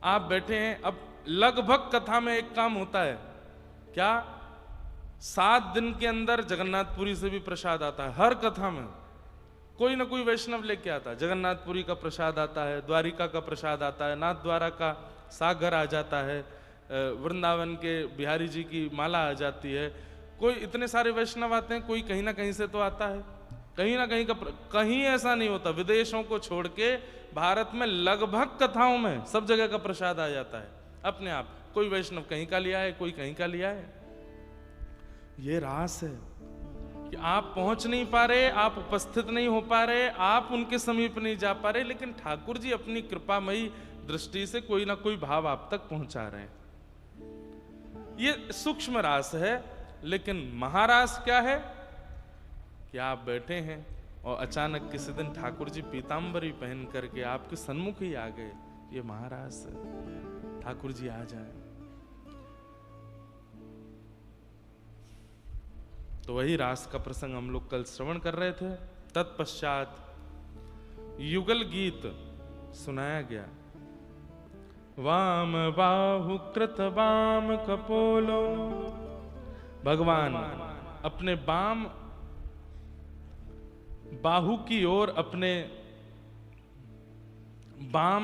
आप बैठे हैं, अब लगभग कथा में एक काम होता है क्या, 7 दिन के अंदर जगन्नाथपुरी से भी प्रसाद आता है। हर कथा में कोई ना कोई वैष्णव लेके आता है। जगन्नाथपुरी का प्रसाद आता है, द्वारिका का प्रसाद आता है, नाथ द्वारा का सागर आ जाता है, वृंदावन के बिहारी जी की माला आ जाती है। कोई इतने सारे वैष्णव आते हैं, कोई कहीं ना कहीं से तो आता है। कहीं ना कहीं का कहीं ऐसा नहीं होता, विदेशों को छोड़ के भारत में लगभग कथाओं में सब जगह का प्रसाद आ जाता है अपने आप। कोई वैष्णव कहीं का लिया है, कोई कहीं का लिया है। ये रास है कि आप पहुंच नहीं पा रहे, आप उपस्थित नहीं हो पा रहे, आप उनके समीप नहीं जा पा रहे, लेकिन ठाकुर जी अपनी कृपामयी दृष्टि से कोई ना कोई भाव आप तक पहुंचा रहे हैं। ये सूक्ष्म रास है। लेकिन महारास क्या है कि आप बैठे हैं और अचानक किसी दिन ठाकुर जी पीतांबरी पहन करके आपके सन्मुख ही आ गए। ये महारास है, ठाकुर जी आ जाए। तो वही रास का प्रसंग हम लोग कल श्रवण कर रहे थे। तत्पश्चात युगल गीत सुनाया गया। वाम बाहु कृत वाम कपोलो, भगवान अपने बाम बाहु की ओर अपने बाम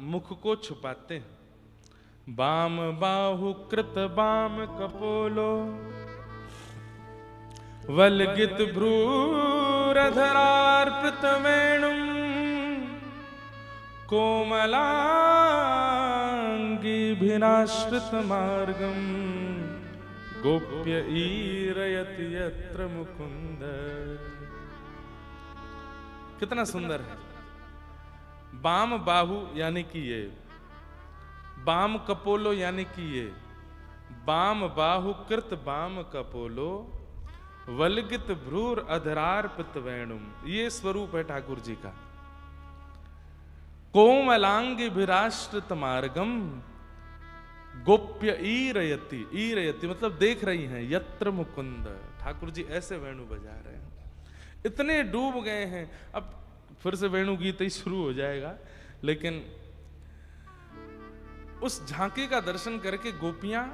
मुख को छुपाते हैं। बाम बाहु कृत बाम कपोलो, वल्गित भ्रूरधरार्पित वेणुं, कोमलांगीभिनाश्रित मार्गं, गोप्य ईरयति यत्र मुकुंद। कितना सुंदर है। बाम बाहु यानी कि ये, बाम कपोलो यानी कि ये, बाम बाहु कृत बाम कपोलो, वल्गित भ्रूर अधरार्पित वेणुम। ये स्वरूप है ठाकुर जी का। कोमलांगी भिराश्रित मार्गम, गोप्य ईरयति, ईरयति मतलब देख रही हैं, यत्र मुकुंद। ठाकुर जी ऐसे वेणु बजा रहे हैं, इतने डूब गए हैं। अब फिर से वेणु गीत ही शुरू हो जाएगा, लेकिन उस झांकी का दर्शन करके गोपियां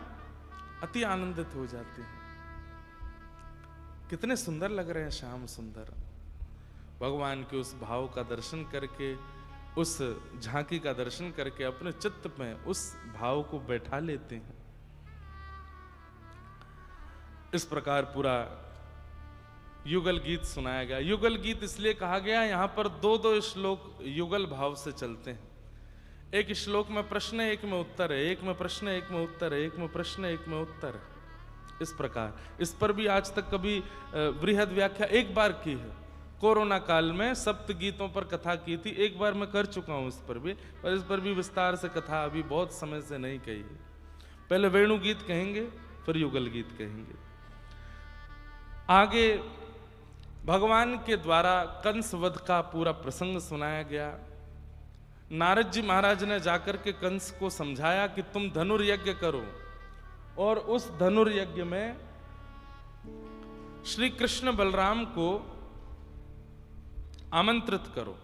अति आनंदित हो जाती हैं। कितने सुंदर लग रहे हैं श्याम सुंदर। भगवान के उस भाव का दर्शन करके, उस झांकी का दर्शन करके अपने चित्त में उस भाव को बैठा लेते हैं। इस प्रकार पूरा युगल गीत सुनाया गया। युगल गीत इसलिए कहा गया, यहां पर 2-2 श्लोक युगल भाव से चलते हैं। एक श्लोक में प्रश्न है, एक में उत्तर है, एक में प्रश्न है, एक में उत्तर है, एक में प्रश्न है, एक में उत्तर है। इस प्रकार इस पर भी आज तक कभी बृहद व्याख्या एक बार की है। कोरोना काल में सप्त गीतों पर कथा की थी, एक बार मैं कर चुका हूं इस पर भी, पर इस पर भी विस्तार से कथा अभी बहुत समय से नहीं कही है। पहले वेणु गीत कहेंगे, फिर युगल गीत कहेंगे। आगे भगवान के द्वारा कंस वध का पूरा प्रसंग सुनाया गया। नारद जी महाराज ने जाकर के कंस को समझाया कि तुम धनुर्यज्ञ करो, और उस धनुर्यज्ञ में श्री कृष्ण बलराम को आमंत्रित करो।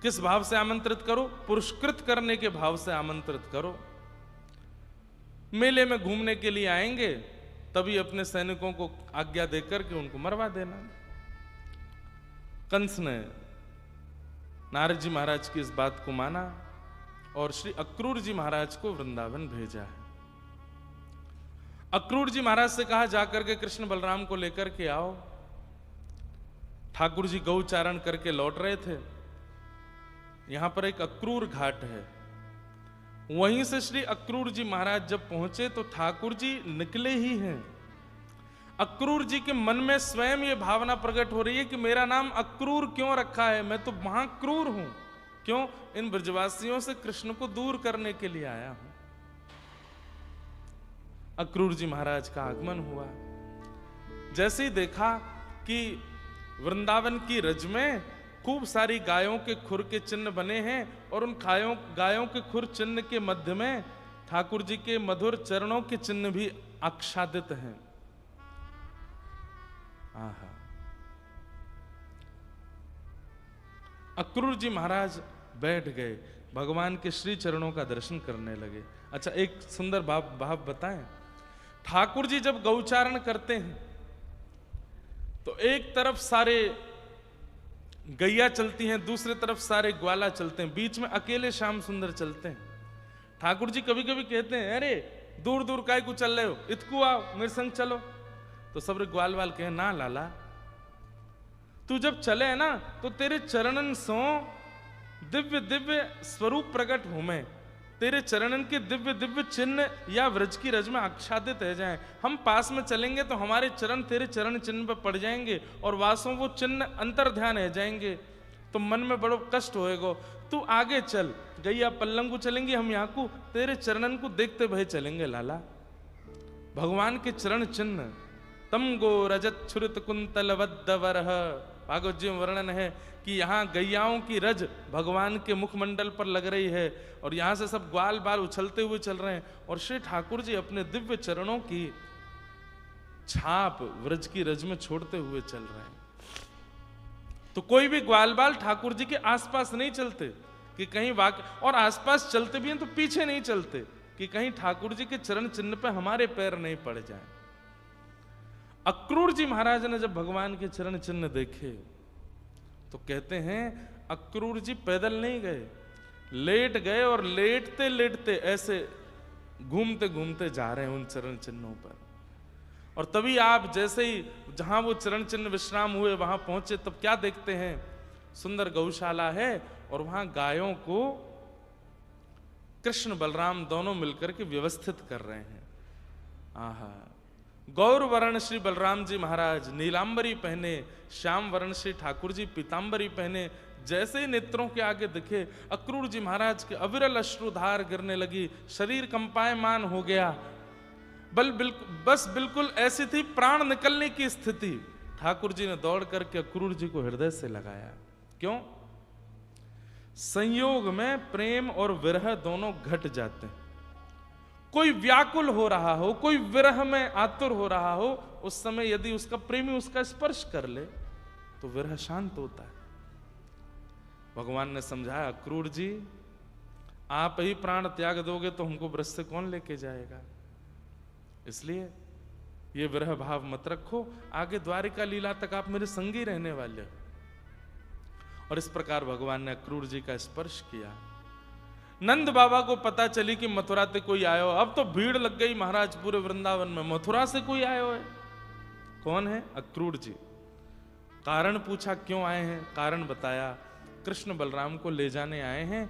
किस भाव से आमंत्रित करो? पुरस्कृत करने के भाव से आमंत्रित करो। मेले में घूमने के लिए आएंगे, तभी अपने सैनिकों को आज्ञा देकर के उनको मरवा देना। कंस ने नारद जी महाराज की इस बात को माना और श्री अक्रूर जी महाराज को वृंदावन भेजा है। अक्रूर जी महाराज से कहा जाकर के कृष्ण बलराम को लेकर के आओ। ठाकुर जी गौचारण करके लौट रहे थे। यहां पर एक अक्रूर घाट है, वहीं से श्री अक्रूर जी महाराज जब पहुंचे तो ठाकुर जी निकले ही हैं। अक्रूर जी के मन में स्वयं ये भावना प्रकट हो रही है कि मेरा नाम अक्रूर क्यों रखा है, मैं तो महाक्रूर हूं। क्यों? इन ब्रजवासियों से कृष्ण को दूर करने के लिए आया हूं। अक्रूर जी महाराज का आगमन हुआ। जैसे ही देखा कि वृंदावन की रज में खूब सारी गायों के खुर के चिन्ह बने हैं और उन गायों के खुर चिन्ह के मध्य में ठाकुर जी के मधुर चरणों के चिन्ह भी आच्छादित हैं। आहा, अक्रूर जी महाराज बैठ गए, भगवान के श्री चरणों का दर्शन करने लगे। अच्छा, एक सुंदर भाव बताएं। ठाकुर जी जब गौचारण करते हैं तो एक तरफ सारे गैया चलती हैं, दूसरी तरफ सारे ग्वाला चलते हैं, बीच में अकेले श्याम सुंदर चलते हैं। ठाकुर जी कभी कभी कहते हैं, अरे दूर दूर काय को चल रहे हो, इतकू आओ मेरे संग चलो। तो सब ग्वाल वाल कहे, ना लाला, तू जब चले है ना तो तेरे चरणन सो दिव्य दिव्य स्वरूप प्रकट हो, मैं तेरे चरणन के दिव्य दिव्य चिन्ह या व्रज की रज में आच्छादित रह जाएं। हम पास में चलेंगे तो हमारे चरण तेरे चरण चिन्ह पर पड़ जाएंगे और वासों वो चिन्ह अंतर ध्यान रह जाएंगे, तो मन में बड़ो कष्ट होएगा। तू आगे चल, गैया पल्लंग को चलेंगे, हम यहाँ को तेरे चरणन को देखते भय चलेंगे लाला। भगवान के चरण चिन्ह तम गो रजत छुरित कुंतल वद्दवरह, भागवत जी में वर्णन है कि यहाँ गैयाओं की रज भगवान के मुखमंडल पर लग रही है और यहाँ से सब ग्वाल बाल उछलते हुए चल रहे हैं और श्री ठाकुर जी अपने दिव्य चरणों की छाप व्रज की रज में छोड़ते हुए चल रहे हैं। तो कोई भी ग्वाल बाल ठाकुर जी के आसपास नहीं चलते कि कहीं और आसपास चलते भी हैं तो पीछे नहीं चलते कि कहीं ठाकुर जी के चरण चिन्ह पे हमारे पैर नहीं पड़ जाए। अक्रूर जी महाराज ने जब भगवान के चरण चिन्ह देखे तो कहते हैं, अक्रूर जी पैदल नहीं गए, लेट गए और लेटते लेटते ऐसे घूमते घूमते जा रहे हैं उन चरण चिन्हों पर। और तभी आप जैसे ही जहां वो चरण चिन्ह विश्राम हुए वहां पहुंचे, तब क्या देखते हैं, सुंदर गौशाला है और वहां गायों को कृष्ण बलराम दोनों मिलकर के व्यवस्थित कर रहे हैं। आहा, गौर वर्ण श्री बलराम जी महाराज नीलांबरी पहने, श्याम वर्ण श्री ठाकुर जी पीतांबरी पहने, जैसे ही नेत्रों के आगे दिखे अक्रूर जी महाराज के अविरल अश्रुधार गिरने लगी, शरीर कंपायमान हो गया। बस बिल्कुल ऐसी थी प्राण निकलने की स्थिति। ठाकुर जी ने दौड़ करके अक्रूर जी को हृदय से लगाया। क्यों? संयोग में प्रेम और विरह दोनों घट जाते हैं। कोई व्याकुल हो रहा हो, कोई विरह में आतुर हो रहा हो, उस समय यदि उसका प्रेमी उसका स्पर्श कर ले तो विरह शांत होता है। भगवान ने समझाया, अक्रूर जी आप ही प्राण त्याग दोगे तो हमको ब्रज से कौन लेके जाएगा, इसलिए ये विरह भाव मत रखो, आगे द्वारिका लीला तक आप मेरे संगी रहने वाले हो। और इस प्रकार भगवान ने अक्रूर जी का स्पर्श किया। नंद बाबा को पता चली कि मथुरा से कोई आयो, अब तो भीड़ लग गई महाराज पूरे वृंदावन में, मथुरा से कोई आयो है। कौन है? अक्रूर जी। कारण पूछा, क्यों आए हैं? कारण बताया, कृष्ण बलराम को ले जाने आए हैं,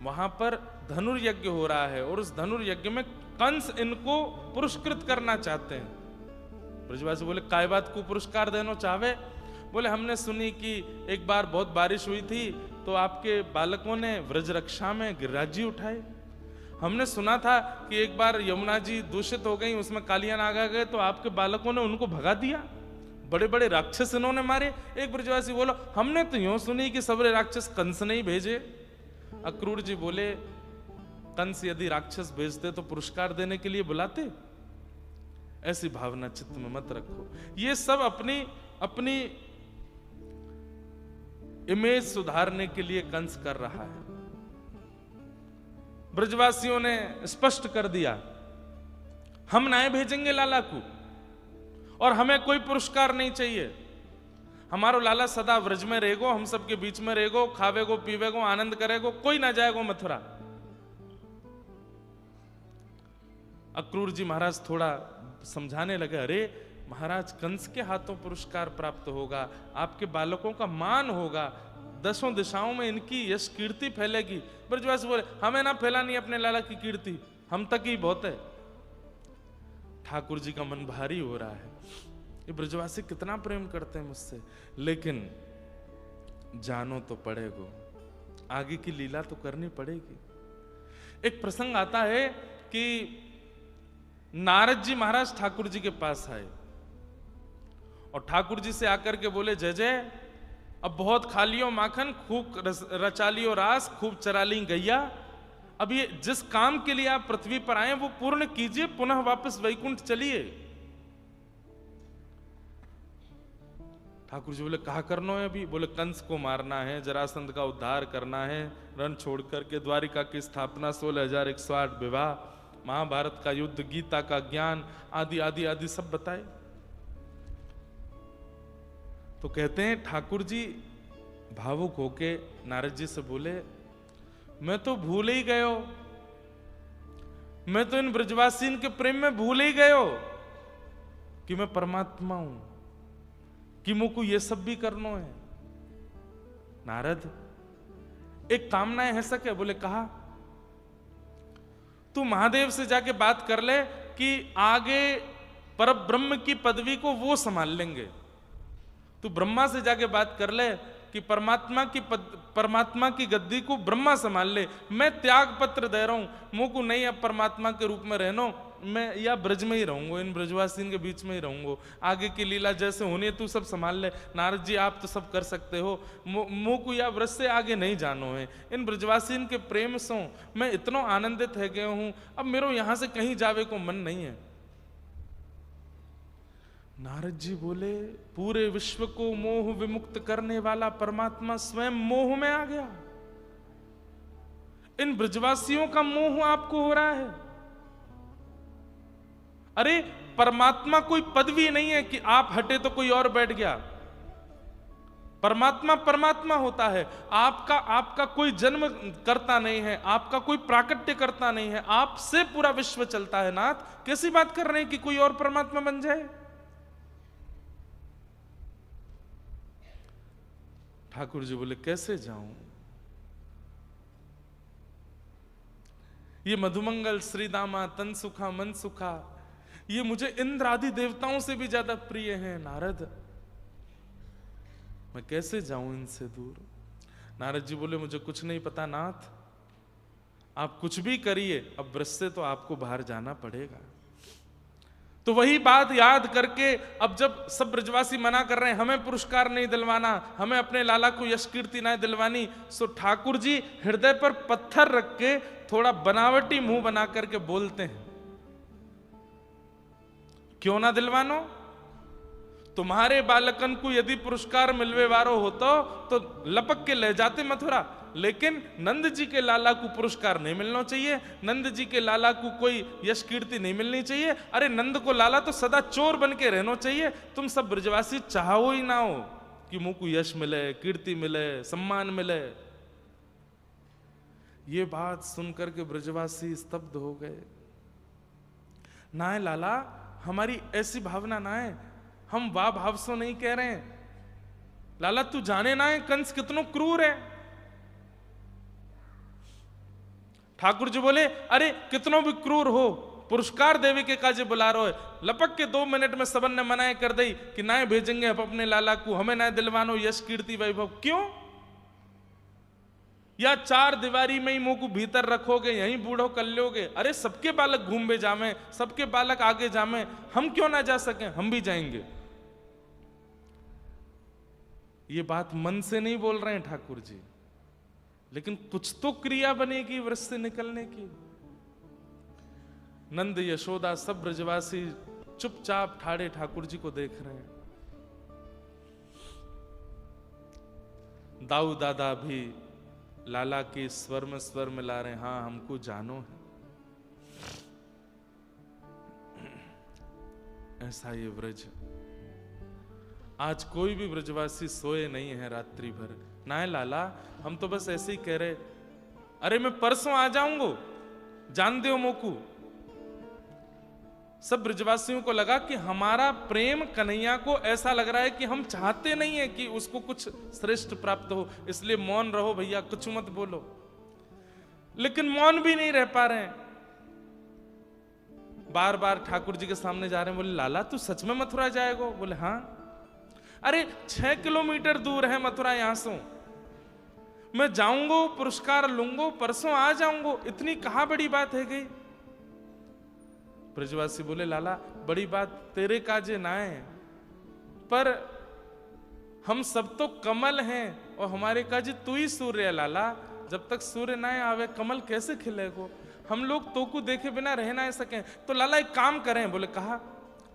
वहां पर धनुर्यज्ञ हो रहा है और उस धनुर्यज्ञ में कंस इनको पुरस्कृत करना चाहते हैं। ब्रजवासी बोले, काय बात को पुरस्कार देना चाहे? बोले, हमने सुनी कि एक बार बहुत बारिश हुई थी तो आपके बालकों ने व्रज रक्षा में गिरिराज जी उठाए। हमने सुना था कि एक बार यमुना जी दूषित हो गई, उसमें कालिया नाग आ गए तो आपके बालकों ने उनको भगा दिया, बड़े बड़े राक्षस इन्होंने मारे। एक ब्रजवासी बोलो, हमने तो यूं सुनी कि सबरे राक्षस कंस ने ही भेजे। अक्रूर जी बोले, कंस यदि राक्षस भेजते तो पुरस्कार देने के लिए बुलाते? ऐसी भावना चित्त में मत रखो। ये सब अपनी अपनी इमेज सुधारने के लिए कंस कर रहा है। ब्रजवासियों ने स्पष्ट कर दिया, हम ना भेजेंगे लाला को और हमें कोई पुरस्कार नहीं चाहिए। हमारो लाला सदा व्रज में रहेगो, हम सबके बीच में रहेगो, खावेगो पीवेगो आनंद करेगो, कोई ना जाएगो मथुरा। अक्रूर जी महाराज थोड़ा समझाने लगे, अरे महाराज कंस के हाथों पुरस्कार प्राप्त होगा, आपके बालकों का मान होगा, दसों दिशाओं में इनकी यश कीर्ति फैलेगी। ब्रजवासी बोले, हमें ना फैलानी अपने लाला की कीर्ति, हम तक ही बहुत है। ठाकुर जी का मन भारी हो रहा है, ये ब्रजवासी कितना प्रेम करते हैं मुझसे, लेकिन जानो तो पड़ेगो, आगे की लीला तो करनी पड़ेगी। एक प्रसंग आता है कि नारद जी महाराज ठाकुर जी के पास आए और ठाकुर जी से आकर के बोले, जय जय, अब बहुत खा लियो माखन, खूब रचा लियो रास, खूब चरा ली गैया, अब ये जिस काम के लिए आप पृथ्वी पर आए वो पूर्ण कीजिए, पुनः वापस वैकुंठ चलिए। ठाकुर जी बोले, कहा करना है अभी? बोले, कंस को मारना है, जरासंध का उद्धार करना है, रण छोड़ करके द्वारिका की स्थापना, 16,108 विवाह, महाभारत का युद्ध, गीता का ज्ञान, आदि आदि आदि सब बताए। तो कहते हैं ठाकुर जी भावुक होके नारद जी से बोले, मैं तो भूल ही गयो, मैं तो इन ब्रजवासीन के प्रेम में भूल ही गयो कि मैं परमात्मा हूं, कि मुझको ये सब भी करना है। नारद एक कामना है सके? बोले कहा, तू महादेव से जाके बात कर ले कि आगे परब्रह्म की पदवी को वो संभाल लेंगे। तू ब्रह्मा से जाके बात कर ले कि परमात्मा की गद्दी को ब्रह्मा संभाल ले, मैं त्याग पत्र दे रहा हूं, मुझ को नहीं अब परमात्मा के रूप में रहना, मैं या ब्रज में ही रहूंगा, इन ब्रजवासीन के बीच में ही रहूंगा, आगे की लीला जैसे होनी है तू सब संभाल ले। नारद जी आप तो सब कर सकते हो, मुझ को या ब्रज से आगे नहीं जानो है, इन ब्रजवासीन के प्रेम से मैं इतना आनंदित है गया हूं, अब मेरे यहां से कहीं जावे को मन नहीं है। नारद जी बोले, पूरे विश्व को मोह विमुक्त करने वाला परमात्मा स्वयं मोह में आ गया, इन ब्रजवासियों का मोह आपको हो रहा है। अरे परमात्मा कोई पदवी नहीं है कि आप हटे तो कोई और बैठ गया। परमात्मा परमात्मा होता है, आपका कोई जन्म करता नहीं है, आपका कोई प्राकट्य करता नहीं है, आपसे पूरा विश्व चलता है। नाथ कैसी बात कर रहे हैं कि कोई और परमात्मा बन जाए? ठाकुर जी बोले, कैसे जाऊं? ये मधुमंगल, श्रीदामा, तन सुखा, मन सुखा, ये मुझे इंद्र आदि देवताओं से भी ज्यादा प्रिय हैं। नारद मैं कैसे जाऊं इनसे दूर? नारद जी बोले, मुझे कुछ नहीं पता नाथ, आप कुछ भी करिए, अब ब्रज से तो आपको बाहर जाना पड़ेगा। तो वही बात याद करके अब जब सब ब्रजवासी मना कर रहे हैं, हमें पुरस्कार नहीं दिलवाना, हमें अपने लाला को यश कीर्ति नहीं दिलवानी, सो ठाकुर जी हृदय पर पत्थर रख के थोड़ा बनावटी मुंह बना करके बोलते हैं, क्यों ना दिलवानो? तुम्हारे बालकन को यदि पुरस्कार मिलवे वारो होतो तो लपक के ले जाते मथुरा, लेकिन नंद जी के लाला को पुरस्कार नहीं मिलना चाहिए, नंद जी के लाला को कोई यश कीर्ति नहीं मिलनी चाहिए। अरे नंद को लाला तो सदा चोर बन के रहना चाहिए। तुम सब ब्रजवासी चाहो ही ना हो कि मुंह को यश मिले, कीर्ति मिले, सम्मान मिले। ये बात सुनकर के ब्रजवासी स्तब्ध हो गए। ना है लाला, हमारी ऐसी भावना ना है, हम वाह भाव सो नहीं कह रहे हैं। लाला तू जाने ना है कंस कितनो क्रूर है। ठाकुर जी बोले, अरे कितनो भी क्रूर हो, पुरस्कार देवे के काजे बुला रहे हो। लपक के 2 मिनट में सबन ने मनाए कर दी कि ना भेजेंगे हम अपने लाला को, हमें ना दिलवानो यश कीर्ति वैभव। क्यों? या 4 दीवारी में ही मुंह को भीतर रखोगे, यहीं बूढ़ो कर लोगे? अरे सबके बालक घूमे जामे, सबके बालक आगे जामे, हम क्यों ना जा सकें? हम भी जाएंगे। ये बात मन से नहीं बोल रहे हैं ठाकुर जी, लेकिन कुछ तो क्रिया बनेगी व्रत से निकलने की। नंद यशोदा सब ब्रजवासी चुपचाप ठाड़े ठाकुर जी को देख रहे हैं। दाऊ दादा भी लाला के स्वर में स्वर मिला रहे हैं, हाँ हमको जानो है। ऐसा ये व्रज, आज कोई भी ब्रजवासी सोए नहीं है रात्रि भर। ना है लाला, हम तो बस ऐसे ही कह रहे, अरे मैं परसों आ जाऊंगा, जान दो मोकू। सब ब्रजवासियों को लगा कि हमारा प्रेम कन्हैया को ऐसा लग रहा है कि हम चाहते नहीं है कि उसको कुछ श्रेष्ठ प्राप्त हो, इसलिए मौन रहो भैया, कुछ मत बोलो। लेकिन मौन भी नहीं रह पा रहे हैं, बार बार ठाकुर जी के सामने जा रहे हैं। बोले, लाला तू सच में मथुरा जाएगा? बोले हाँ। अरे 6 किलोमीटर दूर है मथुरा यहां से, मैं जाऊंगा, पुरस्कार लूंगा, परसों आ जाऊंगा, इतनी कहां बड़ी बात है गई? ब्रजवासी बोले, लाला बड़ी बात तेरे काजे ना है, पर हम सब तो कमल हैं और हमारे काजे तू ही सूर्य है। लाला जब तक सूर्य ना आवे कमल कैसे खिलेगो? हम लोग तो को देखे बिना रह ना सकें। तो लाला एक काम करें। बोले कहा,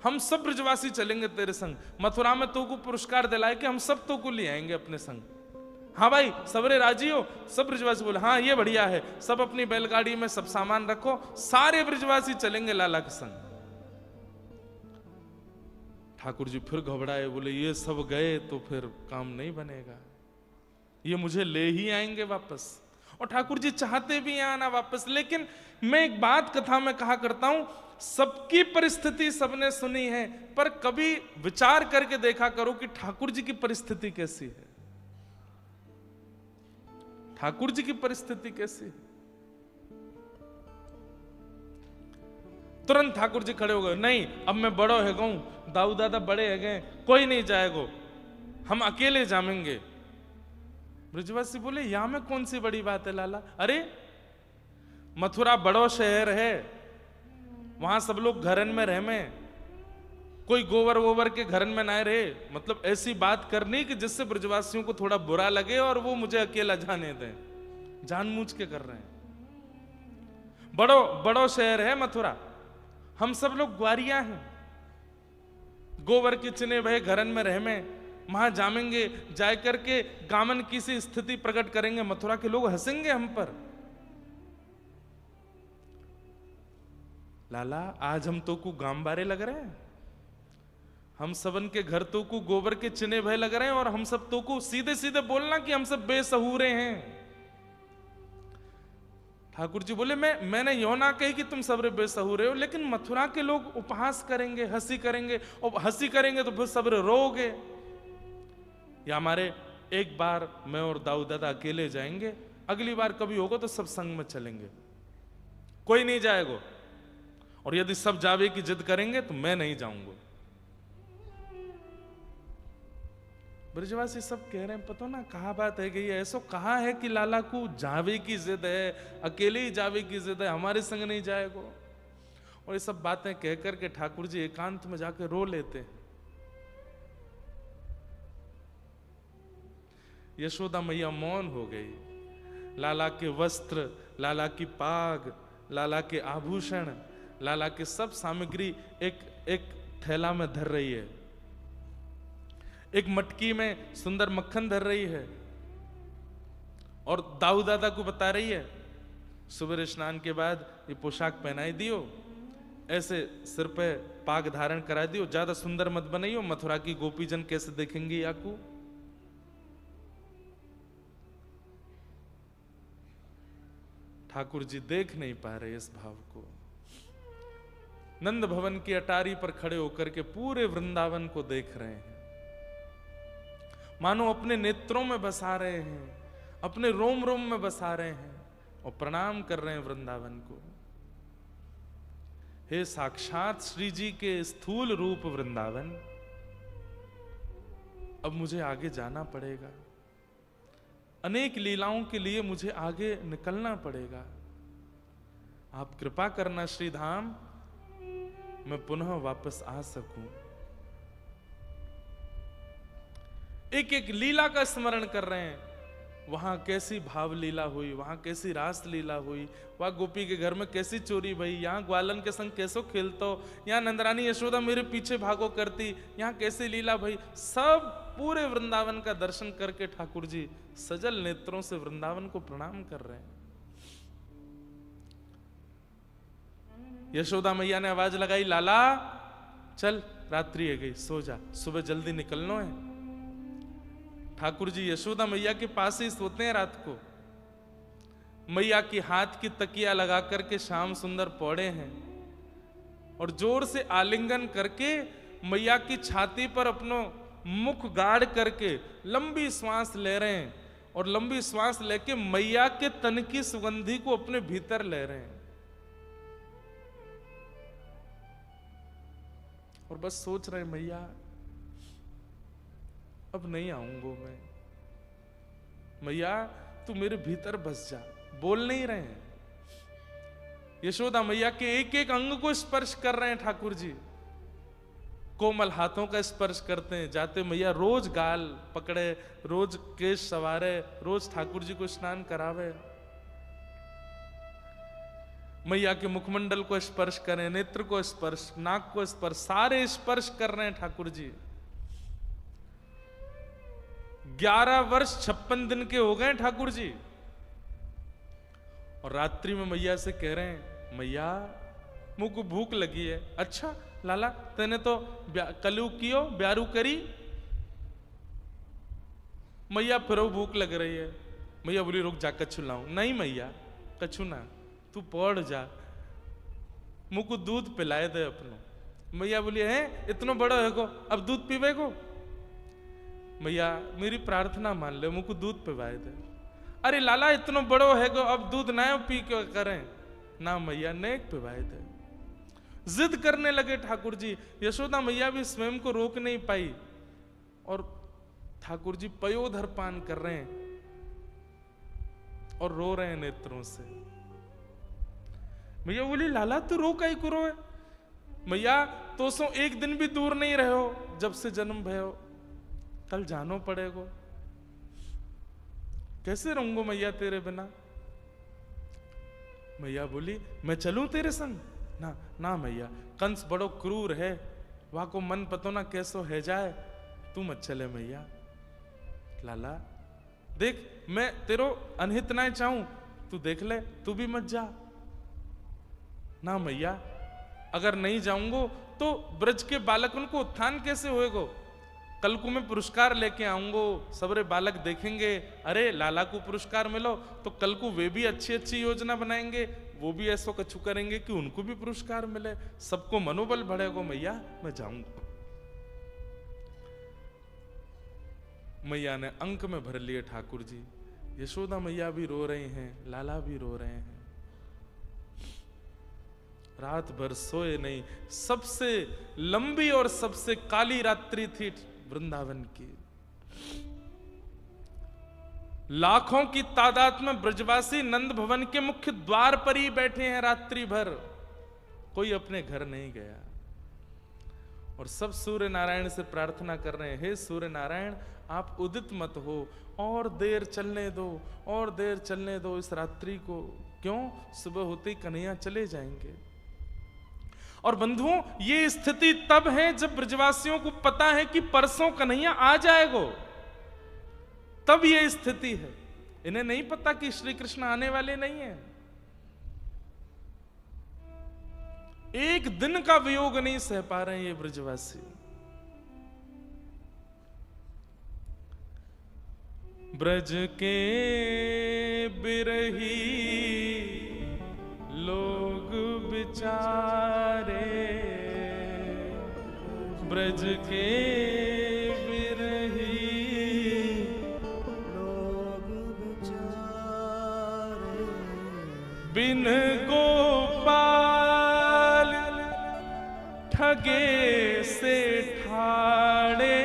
हम सब ब्रजवासी चलेंगे तेरे संग, मथुरा में तो को पुरस्कार दिलाए कि हम सब तो को ले आएंगे अपने संग। हाँ भाई सबरे राजी हो? सब ब्रिजवासी बोले हाँ ये बढ़िया है। सब अपनी बैलगाड़ी में सब सामान रखो, सारे ब्रिजवासी चलेंगे लाला के संग। ठाकुर जी फिर घबराए, बोले ये सब गए तो फिर काम नहीं बनेगा, ये मुझे ले ही आएंगे वापस। और ठाकुर जी चाहते भी हैं आना वापस, लेकिन मैं एक बात कथा में कहा करता हूं, सबकी परिस्थिति सबने सुनी है, पर कभी विचार करके देखा करो कि ठाकुर जी की परिस्थिति कैसी है। ठाकुर जी की परिस्थिति कैसी है? तुरंत ठाकुर जी खड़े हो गए, नहीं अब मैं बड़ो है गऊ, दाऊ दादा बड़े है गए, कोई नहीं जाएगो, हम अकेले जामेंगे। ब्रजवासी बोले यहां में कौन सी बड़ी बात है लाला? अरे मथुरा बड़ो शहर है, वहां सब लोग घरन में रह में, कोई गोबर वोबर के घरन में ना रहे। मतलब ऐसी बात करनी कि जिससे ब्रजवासियों को थोड़ा बुरा लगे और वो मुझे अकेला जाने दें, जानबूझ के कर रहे हैं। बड़ो शहर है मथुरा, हम सब लोग ग्वारिया हैं, गोबर के चिने भय घरन में रह में, वहां जामेंगे, जाए करके गामन की सी स्थिति प्रकट करेंगे, मथुरा के लोग हंसेंगे हम पर। लाला आज हम तो को गांव बारे लग रहे हैं, हम सबन के घर तो को गोबर के चिने भय लग रहे हैं, और हम सब तो को सीधे सीधे बोलना कि हम सब बेसहूरे हैं। ठाकुर जी बोले मैंने यो ना कही कि तुम सबरे बेसहूरे हो, लेकिन मथुरा के लोग उपहास करेंगे, हंसी करेंगे, और हंसी करेंगे तो फिर सबरे रोगे। या हमारे एक बार मैं और दाऊ दादा अकेले जाएंगे, अगली बार कभी होगा तो सब संग में चलेंगे, कोई नहीं जाएगा, और यदि सब जावे की जिद करेंगे तो मैं नहीं जाऊंगा। ब्रजवासी सब कह रहे हैं पता ना कहा बात है कि ऐसा कहा है कि लाला को जावे की जिद है, अकेले ही जावे की जिद है, हमारे संग नहीं जाएगा। और ये सब बातें कह करके ठाकुर जी एकांत में जाकर रो लेते हैं। यशोदा मैया मौन हो गई। लाला के वस्त्र, लाला की पाग, लाला के आभूषण, लाला के सब सामग्री एक थैला में धर रही है, एक मटकी में सुंदर मक्खन धर रही है, और दाऊ दादा को बता रही है सुबह स्नान के बाद ये पोशाक पहनाई दियो, ऐसे सिर पे पाग धारण करा दियो, ज्यादा सुंदर मत बनाइयो, मथुरा की गोपीजन कैसे देखेंगे याकू। ठाकुर जी देख नहीं पा रहे इस भाव को। नंद भवन की अटारी पर खड़े होकर के पूरे वृंदावन को देख रहे हैं, मानो अपने नेत्रों में बसा रहे हैं, अपने रोम रोम में बसा रहे हैं, और प्रणाम कर रहे हैं वृंदावन को। हे साक्षात श्री जी के स्थूल रूप वृंदावन, अब मुझे आगे जाना पड़ेगा, अनेक लीलाओं के लिए मुझे आगे निकलना पड़ेगा। आप कृपा करना श्रीधाम, मैं पुनः वापस आ सकूं। एक एक लीला का स्मरण कर रहे हैं, वहां कैसी भाव लीला हुई, वहां कैसी रास लीला हुई, वहां गोपी के घर में कैसी चोरी भई, यहाँ ग्वालन के संग कैसो खेलतो, यहाँ नंदरानी यशोदा मेरे पीछे भागो करती, यहाँ कैसी लीला भई। सब पूरे वृंदावन का दर्शन करके ठाकुर जी सजल नेत्रों से वृंदावन को प्रणाम कर रहे हैं। यशोदा मैया ने आवाज लगाई, लाला चल रात्रि है गई, सो जा, सुबह जल्दी निकलना है। ठाकुर जी यशोदा मैया के पास ही सोते हैं रात को, मैया की हाथ की तकिया लगा करके श्याम सुंदर पौड़े हैं, और जोर से आलिंगन करके मैया की छाती पर अपनो मुख गाड़ करके लंबी श्वास ले रहे हैं, और लंबी श्वास लेके मैया के तन की सुगंधी को अपने भीतर ले रहे हैं, और बस सोच रहे मैया अब नहीं आऊंगा मैं, मैया तू मेरे भीतर बस जा। बोल नहीं रहे हैं, यशोदा मैया के एक एक अंग को स्पर्श कर रहे हैं ठाकुर जी, कोमल हाथों का स्पर्श करते हैं, जाते मैया रोज गाल पकड़े, रोज केश सवारे, रोज ठाकुर जी को स्नान करावे, मैया के मुखमंडल को स्पर्श करें, नेत्र को स्पर्श, नाक को स्पर्श, सारे स्पर्श कर रहे हैं ठाकुर जी। 11 वर्ष 56 दिन के हो गए ठाकुर जी, और रात्रि में मैया से कह रहे हैं, मैया मुझको भूख लगी है। अच्छा लाला, तेने तो कलू कियो ब्यारू करी। मैया फिर भूख लग रही है। मैया बोली रुक जा कछु लाऊं। नहीं मैया कछु ना, तू पढ़ जा, मुझको दूध पिलाए दे अपनो। मैया बोली है इतना बड़ा है को अब दूध पीवे को। मैया मेरी प्रार्थना मान ले, मुझको दूध पिलाए दे। अरे लाला इतना बड़ो है को अब दूध ना पी क्यों करें। ना मैया नेक पिलाए दे। जिद करने लगे ठाकुर जी। यशोदा मैया भी स्वयं को रोक नहीं पाई, और ठाकुर जी पयोधर पान कर रहे हैं और रो रहे हैं नेत्रों से। मैया बोली लाला तू रो काई को रो है। मैया तो सो एक दिन भी दूर नहीं रहे हो जब से जन्म भयो, कल जानो पड़ेगो। कैसे रहूंगो मैया तेरे बिना। मैया बोली मैं चलूं तेरे संग। ना ना मैया, कंस बड़ो क्रूर है, वहां को मन पतो ना कैसो है जाए, तू मत चले मैया। लाला देख मैं तेरो अनहित ना चाहूं, तू देख ले, तू भी मत जा। ना मैया अगर नहीं जाऊंगो तो ब्रज के बालकन को उत्थान कैसे होएगो। कल को मैं पुरस्कार लेके आऊंगो, सबरे बालक देखेंगे अरे लाला को पुरस्कार मिलो, तो कल को वे भी अच्छी अच्छी योजना बनाएंगे, वो भी ऐसा कछु करेंगे कि उनको भी पुरस्कार मिले, सबको मनोबल बढ़ेगा। मैया मैं जाऊंगा। मैया ने अंक में भर लिए ठाकुर जी। यशोदा मैया भी रो रही हैं, लाला भी रो रहे हैं। रात भर सोए नहीं। सबसे लंबी और सबसे काली रात्रि थी वृंदावन की। लाखों की तादाद में ब्रजवासी नंद भवन के मुख्य द्वार पर ही बैठे हैं रात्रि भर, कोई अपने घर नहीं गया। और सब सूर्य नारायण से प्रार्थना कर रहे हैं, हे सूर्य नारायण आप उदित मत हो, और देर चलने दो, और देर चलने दो इस रात्रि को। क्यों? सुबह होते ही कन्हैया चले जाएंगे। और बंधुओं ये स्थिति तब है जब ब्रजवासियों को पता है कि परसों कन्हैया आ जाएगो, तब ये स्थिति है। इन्हें नहीं पता कि श्री कृष्ण आने वाले नहीं है। एक दिन का वियोग नहीं सह पा रहे हैं ये ब्रजवासी। ब्रज के बिरही लोग बिचारे, ब्रज के बिरही लोग बिचारे, बिन गोपाल ठगे से ठाड़े,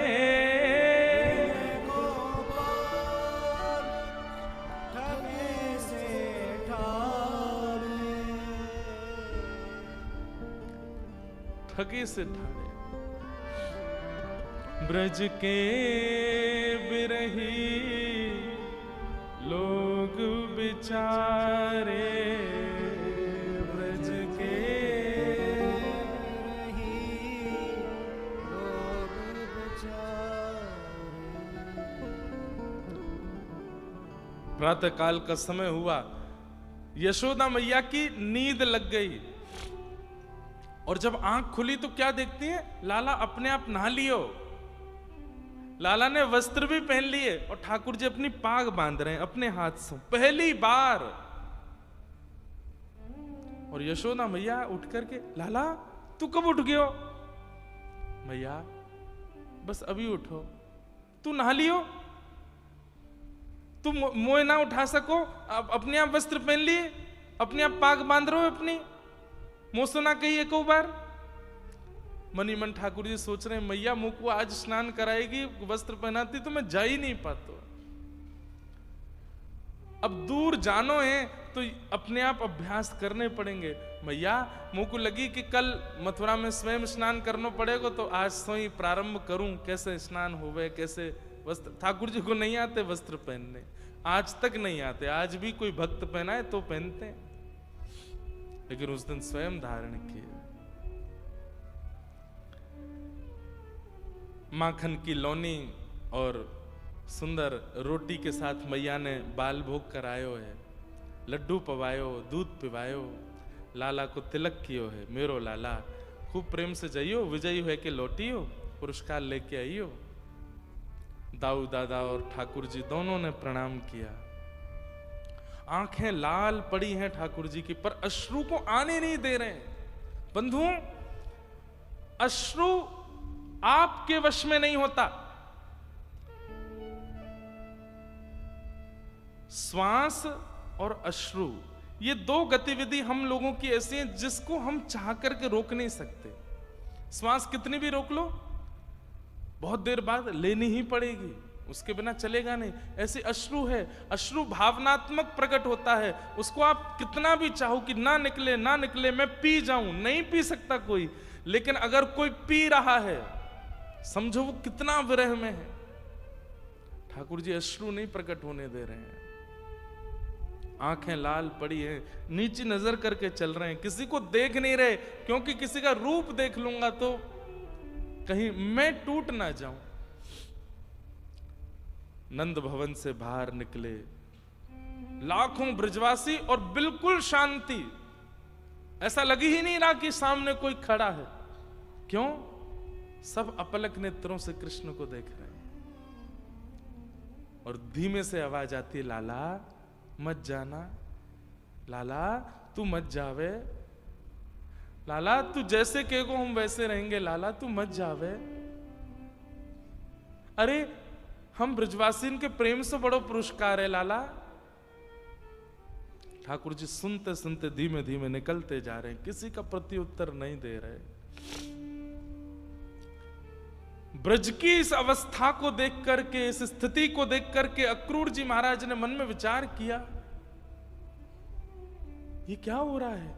ठगे से ठाड़े। ब्रज के बिरही लोग बिचारे, ब्रज के बिरही लोग बिचारे। प्रातः काल का समय हुआ, यशोदा मैया की नींद लग गई, और जब आंख खुली तो क्या देखती है? लाला अपने आप नहा लियो। लाला ने वस्त्र भी पहन लिए और ठाकुर जी अपनी पाग बांध रहे हैं अपने हाथ से पहली बार। और यशोदा मैया उठ करके, लाला तू कब उठ गयो? मैया बस अभी उठो। तू नहा लियो? तू मोए ना उठा सको? अपने आप वस्त्र पहन लिए, अपने आप पाग बांध रहे हो अपनी, मोसो ना कही एक बार। मनी मन ठाकुर जी सोच रहे हैं मैया मुझ को आज स्नान कराएगी, वस्त्र पहनाती तो मैं जा ही नहीं पाता। अब दूर जानो है तो अपने आप अभ्यास करने पड़ेंगे। मैया मुझ को लगी कि कल मथुरा में स्वयं स्नान करना पड़ेगा, तो आज से ही प्रारंभ करूं कैसे स्नान होवे, कैसे वस्त्र। ठाकुर जी को नहीं आते वस्त्र पहनने, आज तक नहीं आते। आज भी कोई भक्त पहनाए तो पहनते हैं, लेकिन उस दिन स्वयं धारण किए। माखन की लौनी और सुंदर रोटी के साथ मैया ने बाल भोग करायो है, लड्डू पवायो, दूध पिवायो, लाला को तिलक कियो है। मेरो लाला खूब प्रेम से जाइयो, विजयी है कि लौटियो, पुरस्कार लेके आइयो। दाऊ दादा और ठाकुर जी दोनों ने प्रणाम किया। आंखें लाल पड़ी हैं ठाकुर जी की, पर अश्रु को आने नहीं दे रहे हैं। बंधुओं, अश्रु आपके वश में नहीं होता। श्वास और अश्रु, ये दो गतिविधि हम लोगों की ऐसी है जिसको हम चाह करके रोक नहीं सकते। श्वास कितनी भी रोक लो, बहुत देर बाद लेनी ही पड़ेगी, उसके बिना चलेगा नहीं। ऐसे अश्रु है, अश्रु भावनात्मक प्रकट होता है, उसको आप कितना भी चाहो कि ना निकले ना निकले, मैं पी जाऊं, नहीं पी सकता कोई। लेकिन अगर कोई पी रहा है, समझो वो कितना विरह में है। ठाकुर जी अश्रु नहीं प्रकट होने दे रहे हैं। आंखें लाल पड़ी हैं, नीची नजर करके चल रहे हैं, किसी को देख नहीं रहे, क्योंकि किसी का रूप देख लूंगा तो कहीं मैं टूट ना जाऊं। नंद भवन से बाहर निकले लाखों ब्रजवासी और बिल्कुल शांति, ऐसा लग ही नहीं रहा कि सामने कोई खड़ा है। क्यों? सब अपलक नेत्रों से कृष्ण को देख रहे हैं। और धीमे से आवाज आती है, लाला मत जाना, लाला तू मत जावे, लाला तू जैसे कहेगो हम वैसे रहेंगे, लाला तू मत जावे। अरे हम ब्रजवासी के प्रेम से बड़ो पुरस्कार है लाला। ठाकुर जी सुनते सुनते धीमे धीमे निकलते जा रहे हैं, किसी का प्रत्युत्तर नहीं दे रहे। ब्रज की इस अवस्था को देख करके, इस स्थिति को देख करके अक्रूर जी महाराज ने मन में विचार किया, ये क्या हो रहा है?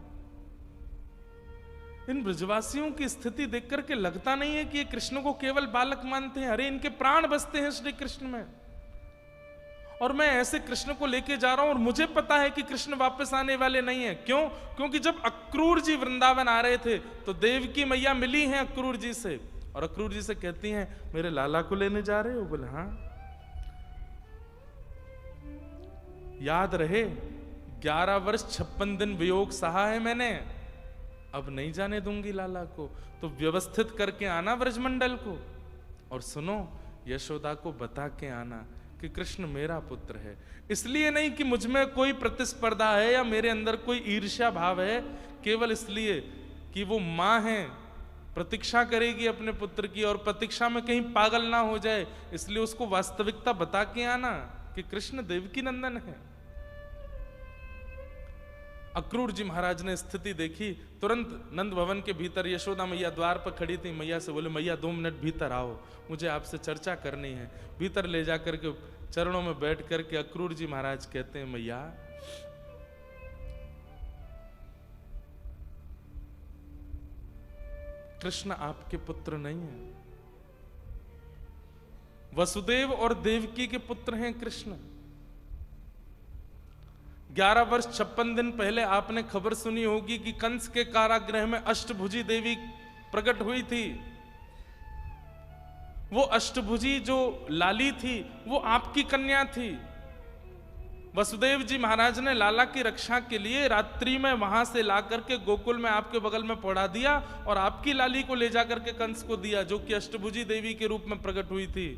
इन ब्रजवासियों की स्थिति देख करके लगता नहीं है कि ये कृष्ण को केवल बालक मानते हैं। अरे इनके प्राण बसते हैं श्री कृष्ण में, और मैं ऐसे कृष्ण को लेके जा रहा हूं और मुझे पता है कि कृष्ण वापस आने वाले नहीं है। क्यों? क्योंकि जब अक्रूर जी वृंदावन आ रहे थे तो देवकी मैया मिली हैं अक्रूर जी से, और अक्रूर जी से कहती हैं, मेरे लाला को लेने जा रहे हो? बोले हाँ। याद रहे 11 वर्ष 56 दिन वियोग सहा है मैंने, अब नहीं जाने दूंगी लाला को, तो व्यवस्थित करके आना ब्रजमंडल को। और सुनो, यशोदा को बता के आना कि कृष्ण मेरा पुत्र है। इसलिए नहीं कि मुझ में कोई प्रतिस्पर्धा है या मेरे अंदर कोई ईर्ष्या भाव है, केवल इसलिए कि वो मां है, प्रतीक्षा करेगी अपने पुत्र की, और प्रतीक्षा में कहीं पागल ना हो जाए, इसलिए उसको वास्तविकता बता के आना कि कृष्ण देवकी नंदन है। अक्रूर जी महाराज ने स्थिति देखी, तुरंत नंद भवन के भीतर यशोदा मैया द्वार पर खड़ी थी। मैया से बोले, मैया 2 मिनट भीतर आओ, मुझे आपसे चर्चा करनी है। भीतर ले जाकर के चरणों में बैठ करके अक्रूर जी महाराज कहते हैं, मैया कृष्ण आपके पुत्र नहीं है, वसुदेव और देवकी के पुत्र हैं कृष्ण। 11 वर्ष 56 दिन पहले आपने खबर सुनी होगी कि कंस के कारागृह में अष्टभुजी देवी प्रकट हुई थी। वो अष्टभुजी जो लाली थी वो आपकी कन्या थी। वसुदेव जी महाराज ने लाला की रक्षा के लिए रात्रि में वहां से ला करके गोकुल में आपके बगल में पौड़ा दिया और आपकी लाली को ले जाकर के कंस को दिया, जो कि अष्टभुजी देवी के रूप में प्रकट हुई थी।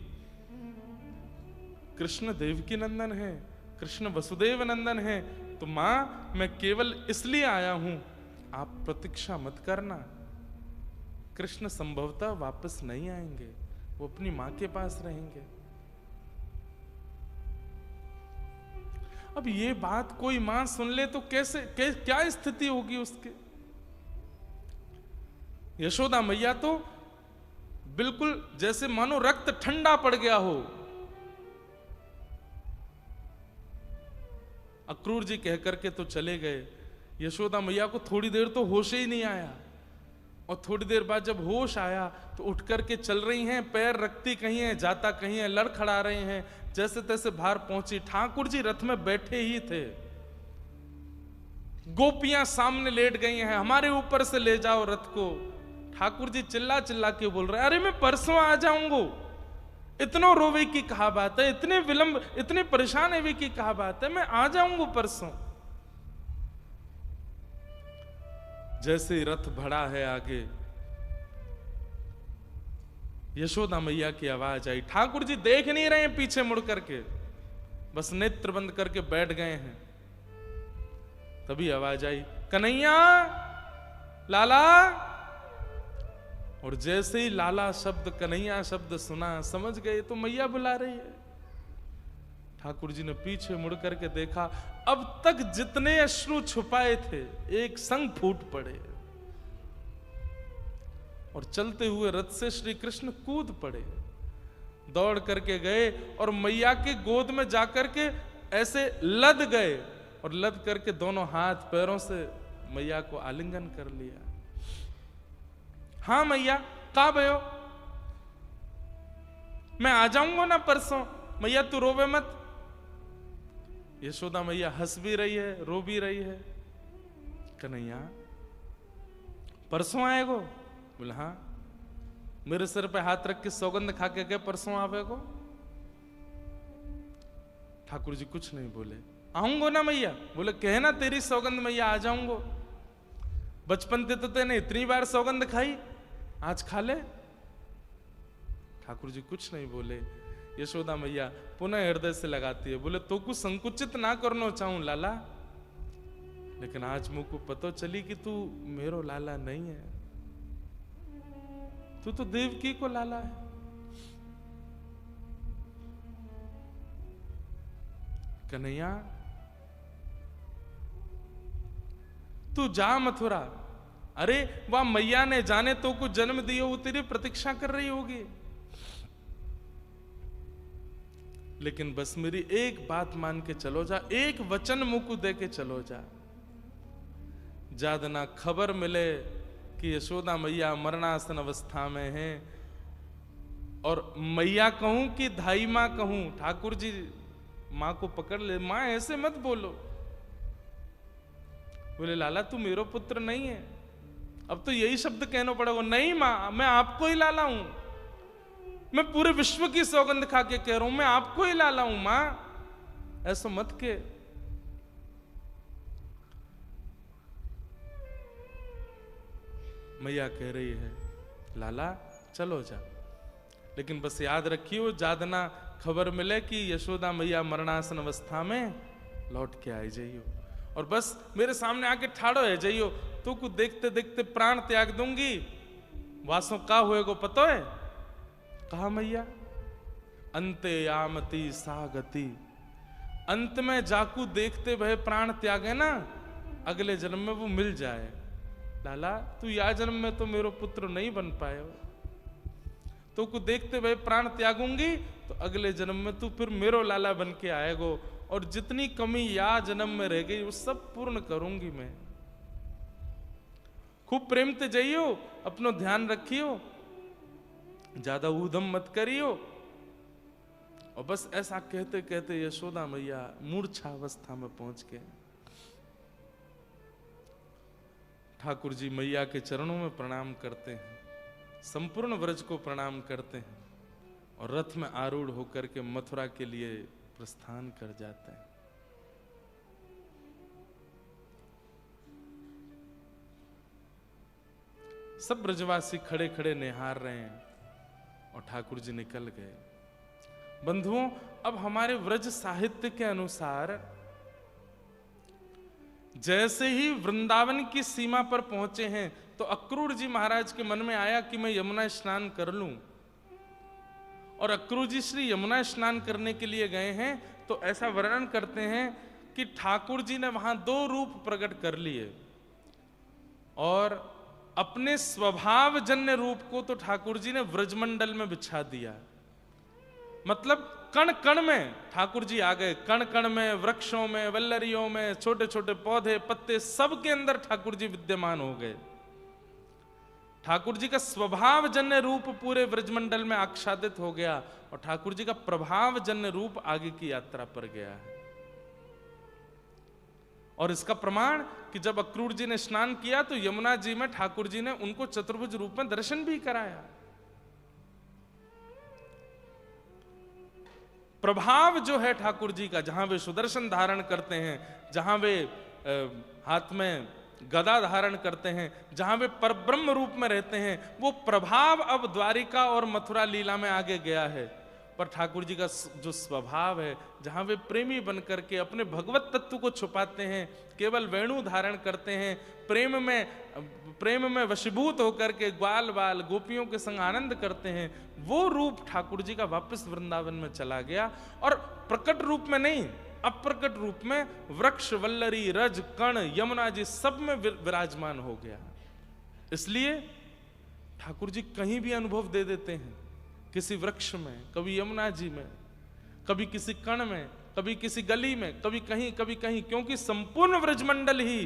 कृष्ण देवकी नंदन है, कृष्ण वसुदेव नंदन है। तो मां, मैं केवल इसलिए आया हूं, आप प्रतीक्षा मत करना। कृष्ण संभवतः वापस नहीं आएंगे, वो अपनी मां के पास रहेंगे। अब ये बात कोई मां सुन ले तो क्या स्थिति होगी उसके? यशोदा मैया तो बिल्कुल जैसे मानो रक्त ठंडा पड़ गया हो। अक्रूर जी कह करके तो चले गए, यशोदा मैया को थोड़ी देर तो होश ही नहीं आया, और थोड़ी देर बाद जब होश आया तो उठ करके चल रही हैं, पैर रखती कहीं है, जाता कहीं है, लड़खड़ा रहे हैं, जैसे तैसे बाहर पहुंची। ठाकुर जी रथ में बैठे ही थे, गोपियां सामने लेट गई हैं, हमारे ऊपर से ले जाओ रथ को। ठाकुर जी चिल्ला चिल्ला के बोल रहे हैं, अरे मैं परसों आ जाऊंगा। इतनो रोवे की कहा बात है, इतने विलंब, इतने परेशान है की कहा बात है, मैं आ जाऊंगा परसों। जैसे ही रथ बढ़ा है आगे, यशोदा मैया की आवाज आई। ठाकुर जी देख नहीं रहे हैं पीछे मुड़ करके, बस नेत्र बंद करके बैठ गए हैं। तभी आवाज आई, कन्हैया, लाला। और जैसे ही लाला शब्द, कन्हैया शब्द सुना, समझ गए तो मैया बुला रही है। ठाकुर जी ने पीछे मुड़ करके देखा, अब तक जितने अश्रु छुपाए थे एक संग फूट पड़े और चलते हुए रथ से श्री कृष्ण कूद पड़े, दौड़ करके गए और मैया के गोद में जाकर के ऐसे लद गए और लद करके दोनों हाथ पैरों से मैया को आलिंगन कर लिया। हाँ मैया, कहाँ भयो? मैं आ जाऊंगा ना परसों, मैया तू रोवे मत। यशोदा मैया हंस भी रही है, रो भी रही है। कन्हैया, परसों आएगो? बोले हाँ। मेरे सिर पे हाथ रख के सौगंध खा के परसों आवेगो? ठाकुर जी कुछ नहीं बोले। आऊंगो ना मैया? बोले कहना तेरी सौगंध मैया, आ जाऊंगो। बचपन ते तो तेने इतनी बार सौगंध खाई, आज खा ले। ठाकुर जी कुछ नहीं बोले। यशोदा मैया पुनः हृदय से लगाती है, बोले तो कुछ संकुचित ना करना चाहूं लाला, लेकिन आज मुझको पता चली कि तू मेरो लाला नहीं है, तू तो देवकी को लाला है। कन्हैया, तू जा मथुरा। अरे वह मैया ने जाने तो कुछ जन्म दियो, वो तेरी प्रतीक्षा कर रही होगी। लेकिन बस मेरी एक बात मान के चलो जा, एक वचन मुंह को दे के चलो जा। ज्यादा ना खबर मिले कि यशोदा मैया मरणासन अवस्था में हैं, और मैया कहूं कि धाई मां कहूं, ठाकुर जी मां को पकड़ ले, मां ऐसे मत बोलो। बोले लाला तू मेरो पुत्र नहीं है, अब तो यही शब्द कहना पड़ेगा। नहीं मां, मैं आपको ही लाला हूं, मैं पूरे विश्व की सौगंध खा के कह रहा हूं, मैं आपको ही लाला हूं मां, ऐसा मत के। मैया कह रही है लाला चलो जा, लेकिन बस याद रखियो ज्यादा ना खबर मिले कि यशोदा मैया मरणासन अवस्था में लौट के आई जाइयो, और बस मेरे सामने आके ठाड़ो है जाइयो, तो कुछ देखते देखते प्राण त्याग दूंगी। वासों का होएगो पतो है? कहा मैया, अंते यामती सागति, अंत में जाकू देखते भय प्राण त्यागे ना, अगले जन्म में वो मिल जाए। लाला तू या जन्म में तो मेरो पुत्र नहीं बन पाए, तो को देखते भय प्राण त्यागूंगी तो अगले जन्म में तू फिर मेरो लाला बन के आएगो, और जितनी कमी या जन्म में रह गई वो सब पूर्ण करूंगी मैं। खूब प्रेम ते जाइयो, अपनो ध्यान रखियो, ज्यादा ऊधम मत करियो। और बस ऐसा कहते कहते यशोदा मैया मूर्छा अवस्था में पहुंच गए। ठाकुर जी मैया के चरणों में प्रणाम करते हैं, संपूर्ण व्रज को प्रणाम करते हैं, और रथ में आरूढ़ होकर के मथुरा के लिए प्रस्थान कर जाते हैं। सब ब्रजवासी खड़े खड़े निहार रहे हैं और ठाकुर जी निकल गए। बंधुओं, अब हमारे व्रज साहित्य के अनुसार जैसे ही वृंदावन की सीमा पर पहुंचे हैं तो अक्रूर जी महाराज के मन में आया कि मैं यमुना स्नान कर लूं, और अक्रूर जी श्री यमुना स्नान करने के लिए गए हैं। तो ऐसा वर्णन करते हैं कि ठाकुर जी ने वहां 2 रूप प्रकट कर लिए, और अपने स्वभाव जन्य रूप को तो ठाकुर जी ने व्रजमंडल में बिछा दिया। मतलब कण कण में ठाकुर जी आ गए, कण कण में, वृक्षों में, वल्लरियों में, छोटे छोटे पौधे पत्ते सब के अंदर ठाकुर जी विद्यमान हो गए। ठाकुर जी का स्वभाव जन्य रूप पूरे व्रजमंडल में आच्छादित हो गया, और ठाकुर जी का प्रभाव जन्य रूप आगे की यात्रा पर गया है। और इसका प्रमाण कि जब अक्रूर जी ने स्नान किया तो यमुना जी में ठाकुर जी ने उनको चतुर्भुज रूप में दर्शन भी कराया। प्रभाव जो है ठाकुर जी का, जहां वे सुदर्शन धारण करते हैं, जहां वे हाथ में गदा धारण करते हैं, जहां वे परब्रह्म रूप में रहते हैं, वो प्रभाव अब द्वारिका और मथुरा लीला में आगे गया है। पर ठाकुर जी का जो स्वभाव है, जहां वे प्रेमी बनकर के अपने भगवत तत्व को छुपाते हैं, केवल वेणु धारण करते हैं, प्रेम में वशीभूत होकर के ग्वाल बाल गोपियों के संग आनंद करते हैं, वो रूप ठाकुर जी का वापस वृंदावन में चला गया। और प्रकट रूप में नहीं, अप्रकट रूप में वृक्ष वल्लरी रज कण यमुना जी सब में विराजमान हो गया। इसलिए ठाकुर जी कहीं भी अनुभव दे देते हैं, किसी वृक्ष में, कभी यमुना जी में, कभी किसी कण में, कभी किसी गली में, कभी कहीं, क्योंकि संपूर्ण व्रजमंडल ही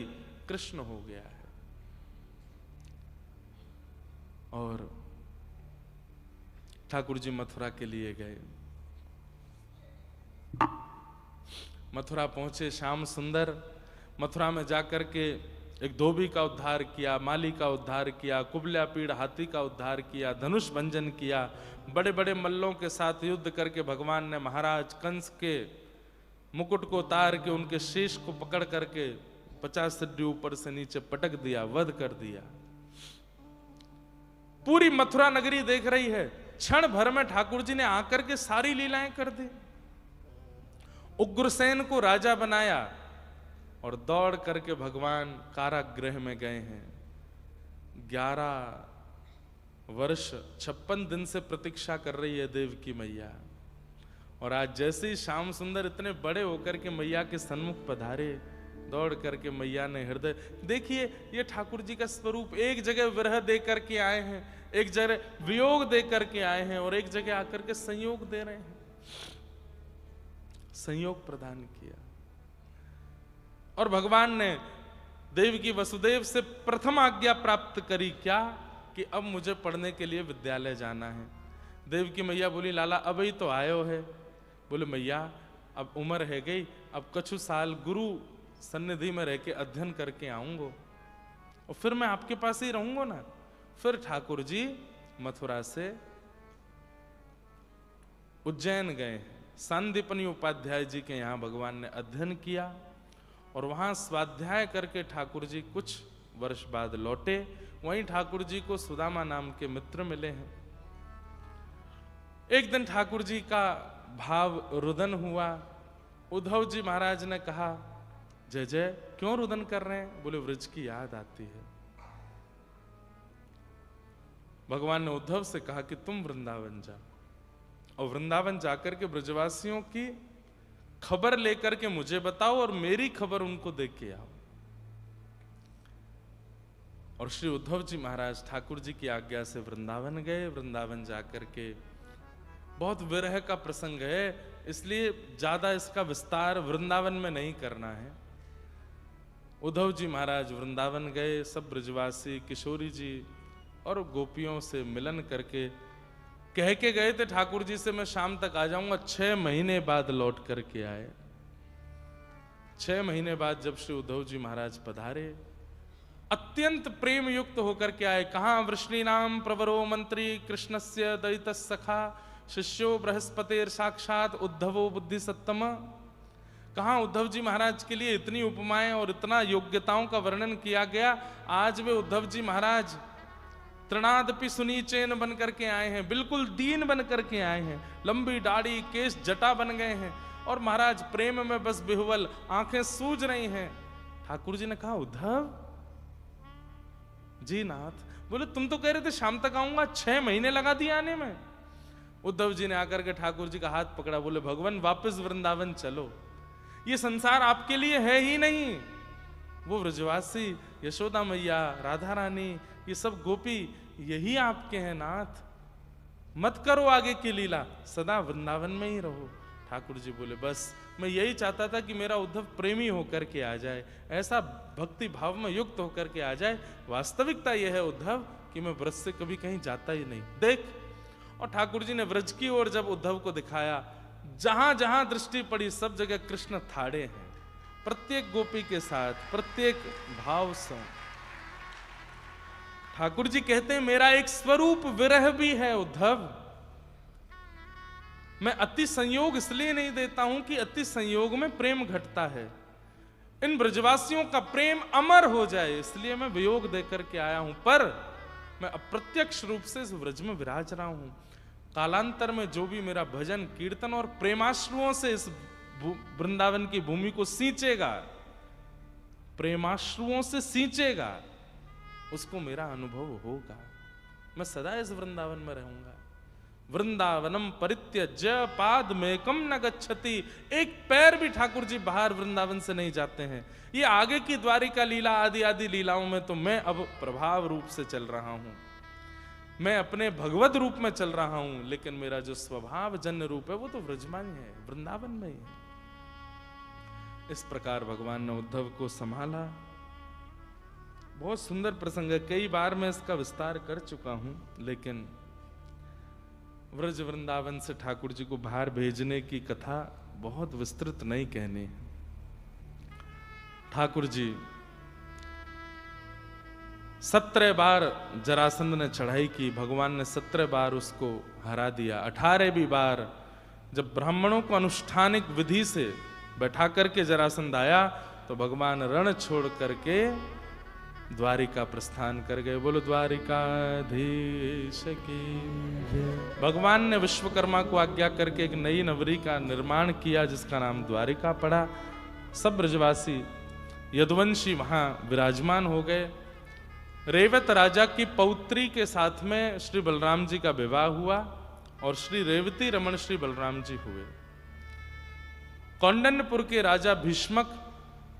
कृष्ण हो गया है। और ठाकुर जी मथुरा के लिए गए। मथुरा पहुंचे श्याम सुंदर। मथुरा में जाकर के एक धोबी का उद्धार किया, माली का उद्धार किया, कुबल्या पीड़ हाथी का उद्धार किया, धनुष भंजन किया, बड़े बड़े मल्लों के साथ युद्ध करके भगवान ने महाराज कंस के मुकुट को उतार के उनके शीश को पकड़ करके 50 सिड्डी ऊपर से नीचे पटक दिया, वध कर दिया। पूरी मथुरा नगरी देख रही है। क्षण भर में ठाकुर जी ने आकर के सारी लीलाएं कर दी। उग्रसेन को राजा बनाया और दौड़ करके भगवान कारागृह में गए हैं। 11 वर्ष 56 दिन से प्रतीक्षा कर रही है देव की मैया। और आज जैसे ही श्याम सुंदर इतने बड़े होकर के मैया के सन्मुख पधारे, दौड़ करके मैया ने हृदय, देखिए ये ठाकुर जी का स्वरूप, एक जगह विरह दे करके आए हैं, एक जगह वियोग दे करके आए हैं, और एक जगह आकर के संयोग दे रहे हैं। संयोग प्रदान किया। और भगवान ने देव की वसुदेव से प्रथम आज्ञा प्राप्त करी, क्या कि अब मुझे पढ़ने के लिए विद्यालय जाना है। देव की मैया बोली, लाला अब ही तो आयो है। बोले मैया अब उम्र है गई, अब कछु साल गुरु सन्निधि में रह के अध्ययन करके आऊंगो और फिर मैं आपके पास ही रहूंगा ना। फिर ठाकुर जी मथुरा से उज्जैन गए। सांदीपनी उपाध्याय जी के यहाँ भगवान ने अध्ययन किया और वहां स्वाध्याय करके ठाकुर जी कुछ वर्ष बाद लौटे। वहीं ठाकुर जी को सुदामा नाम के मित्र मिले हैं। एक दिन ठाकुर जी का भाव रुदन हुआ। उद्धव जी महाराज ने कहा, जय जय क्यों रुदन कर रहे हैं? बोले व्रज की याद आती है। भगवान ने उद्धव से कहा कि तुम वृंदावन जा और वृंदावन जाकर के ब्रजवासियों की खबर लेकर के मुझे बताओ और मेरी खबर उनको दे के आओ। और श्री उद्धव जी महाराज ठाकुर जी की आज्ञा से वृंदावन गए। वृंदावन जाकर के, बहुत विरह का प्रसंग है इसलिए ज्यादा इसका विस्तार वृंदावन में नहीं करना है। उद्धव जी महाराज वृंदावन गए। सब ब्रजवासी किशोरी जी और गोपियों से मिलन करके कह के गए थे ठाकुर जी से मैं शाम तक आ जाऊंगा। 6 महीने बाद लौट करके आए। 6 महीने बाद जब श्री उद्धव जी महाराज पधारे, अत्यंत प्रेम युक्त होकर के आए। कहां वृष्णीनाम प्रवरो मंत्री कृष्णस्य दयित सखा शिष्यो बृहस्पतिर साक्षात उद्धवो बुद्धि सत्तम। कहां उद्धव जी महाराज के लिए इतनी उपमाएं और इतना योग्यताओं का वर्णन किया गया। आज वे उद्धव जी महाराज तृणादपि सुनीचेन बन करके आए हैं, बिल्कुल दीन बन करके आए हैं। लंबी दाढ़ी केश जटा बन गए हैं और महाराज प्रेम में बस बिहुवल, आंखें सूज रही हैं। ठाकुर जी ने कहा, उद्धव जी नाथ। बोले तुम तो कह रहे थे शाम तक आऊंगा, 6 महीने लगा दिए आने में। उद्धव जी ने आकर के ठाकुर जी का हाथ पकड़ा। बोले भगवान वापस वृंदावन चलो, ये संसार आपके लिए है ही नहीं। वो व्रजवासी, यशोदा मैया, राधा रानी, ये सब गोपी यही आपके हैं नाथ। मत करो आगे की लीला, सदा वृंदावन में ही रहो। ठाकुर जी बोले बस मैं यही चाहता था कि मेरा उद्धव प्रेमी होकर के आ जाए, ऐसा भक्ति भाव में युक्त होकर के आ जाए। वास्तविकता यह है उद्धव कि मैं व्रज से कभी कहीं जाता ही नहीं। देख, और ठाकुर जी ने व्रज की ओर जब उद्धव को दिखाया, जहां जहां दृष्टि पड़ी सब जगह कृष्ण थाड़े हैं, प्रत्येक गोपी के साथ, प्रत्येक भाव से। ठाकुर जी कहते हैं मेरा एक स्वरूप विरह भी है उद्धव। मैं अति संयोग इसलिए नहीं देता हूं कि अति संयोग में प्रेम घटता है। इन ब्रजवासियों का प्रेम अमर हो जाए इसलिए मैं वियोग देकर के आया हूं, पर मैं अप्रत्यक्ष रूप से इस व्रज में विराज रहा हूं। कालांतर में जो भी मेरा भजन कीर्तन और प्रेमाश्रुओं से इस वृंदावन की भूमि को सींचेगा, प्रेमाश्रुओं से सींचेगा, उसको मेरा अनुभव होगा। मैं सदा इस वृंदावन में रहूंगा। वृंदावनम परित्यज्य पादमेकम न गच्छति। एक पैर भी ठाकुर जी बाहर वृंदावन से नहीं जाते हैं। ये आगे की द्वारिका लीला आदि आदि लीलाओं में तो मैं अब प्रभाव रूप से चल रहा हूं, मैं अपने भगवत रूप में चल रहा हूं, लेकिन मेरा जो स्वभाव जन्य रूप है वो तो व्रजमान है, वृंदावन में ही है। इस प्रकार भगवान ने उद्धव को संभाला। बहुत सुंदर प्रसंग है, कई बार मैं इसका विस्तार कर चुका हूं, लेकिन व्रज वृंदावन से ठाकुर जी को बाहर भेजने की कथा बहुत विस्तृत नहीं कहनी है। ठाकुर जी 17 बार जरासंध ने चढ़ाई की, भगवान ने 17 बार उसको हरा दिया। 18वीं बार जब ब्राह्मणों को अनुष्ठानिक विधि से बैठा करके जरासंध आया तो भगवान रण छोड़ करके द्वारिका प्रस्थान कर गए। बोलो द्वारिकाधीश की। भगवान ने विश्वकर्मा को आज्ञा करके एक नई नगरी का निर्माण किया जिसका नाम द्वारिका पड़ा। सब ब्रजवासी यदुवंशी वहां विराजमान हो गए। रेवत राजा की पौत्री के साथ में श्री बलराम जी का विवाह हुआ और श्री रेवती रमण श्री बलराम जी हुए। कौंडन्यपुर के राजा भीष्मक,